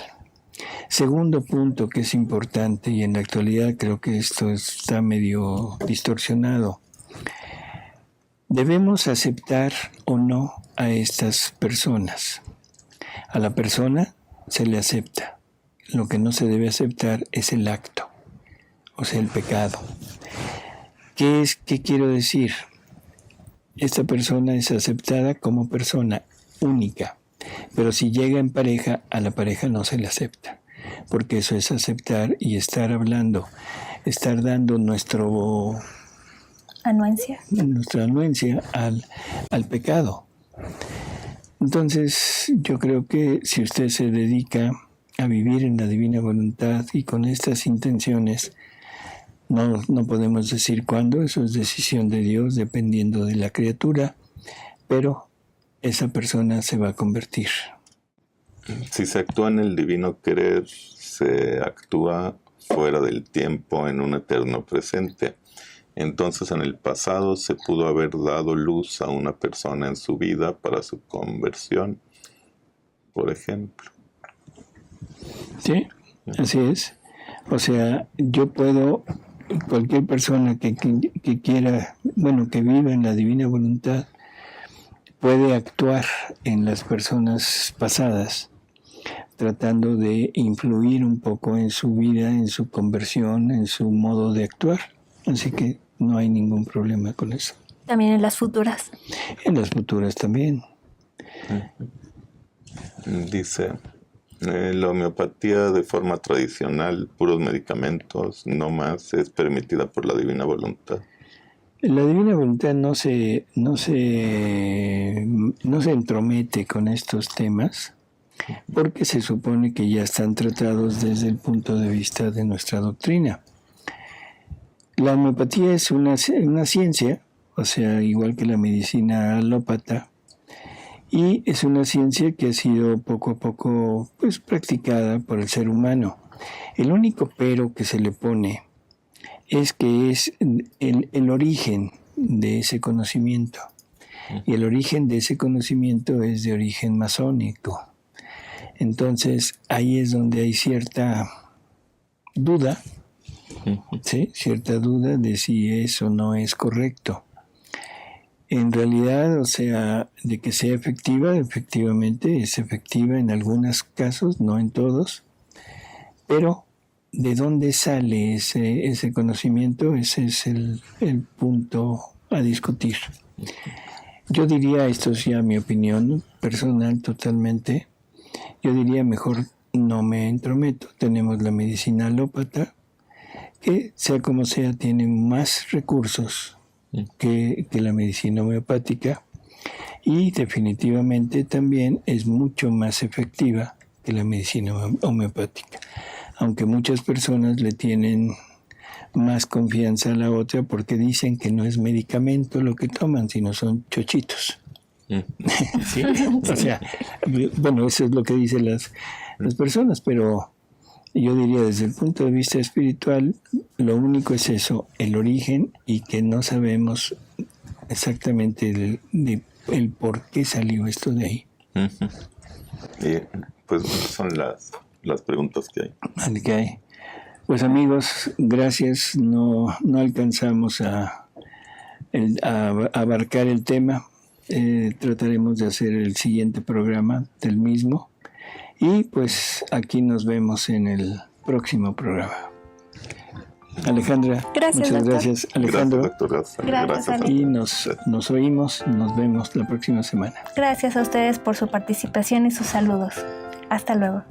Segundo punto que es importante, y en la actualidad creo que esto está medio distorsionado. ¿Debemos aceptar o no a estas personas? A la persona se le acepta. Lo que no se debe aceptar es el acto, o sea, el pecado. ¿Qué quiero decir? Esta persona es aceptada como persona única, pero si llega en pareja, a la pareja no se le acepta, porque eso es aceptar y estar hablando, estar dando nuestra anuencia al pecado. Entonces, yo creo que si usted se dedica a vivir en la divina voluntad y con estas intenciones, no podemos decir cuándo, eso es decisión de Dios dependiendo de la criatura, pero esa persona se va a convertir. Si se actúa en el divino querer, se actúa fuera del tiempo en un eterno presente. Entonces en el pasado se pudo haber dado luz a una persona en su vida para su conversión, por ejemplo. Sí, así es. O sea, cualquier persona que quiera, que viva en la divina voluntad, puede actuar en las personas pasadas, tratando de influir un poco en su vida, en su conversión, en su modo de actuar. Así que no hay ningún problema con eso. También en las futuras. En las futuras también. Dice, la homeopatía de forma tradicional, puros medicamentos, no más, es permitida por la divina voluntad. La divina voluntad no se entromete con estos temas, porque se supone que ya están tratados desde el punto de vista de nuestra doctrina. La homeopatía es una ciencia, o sea, igual que la medicina alópata, y es una ciencia que ha sido poco a poco practicada por el ser humano. El único pero que se le pone es que es el origen de ese conocimiento, y el origen de ese conocimiento es de origen masónico. Entonces ahí es donde hay cierta duda, ¿sí? Cierta duda de si eso no es correcto. En realidad, o sea, de que sea efectiva, efectivamente es efectiva en algunos casos, no en todos, pero ¿de dónde sale ese conocimiento? Ese es el punto a discutir. Yo diría, esto es ya mi opinión personal totalmente, yo diría mejor no me entrometo. Tenemos la medicina alópata, que sea como sea tiene más recursos que la medicina homeopática, y definitivamente también es mucho más efectiva que la medicina homeopática, aunque muchas personas le tienen más confianza a la otra porque dicen que no es medicamento lo que toman, sino son chochitos. ¿Sí? O sea, bueno, eso es lo que dicen las personas, pero yo diría desde el punto de vista espiritual, lo único es eso, el origen, y que no sabemos exactamente el por qué salió esto de ahí. Y pues son las preguntas que hay. Pues amigos, gracias. No alcanzamos a abarcar el tema. Trataremos de hacer el siguiente programa del mismo. Y pues aquí nos vemos en el próximo programa. Alejandra, Gracias, muchas doctor. gracias. Alejandro, Gracias, doctor. Gracias, Ale. y nos oímos, nos vemos la próxima semana. Gracias a ustedes por su participación y sus saludos. Hasta luego.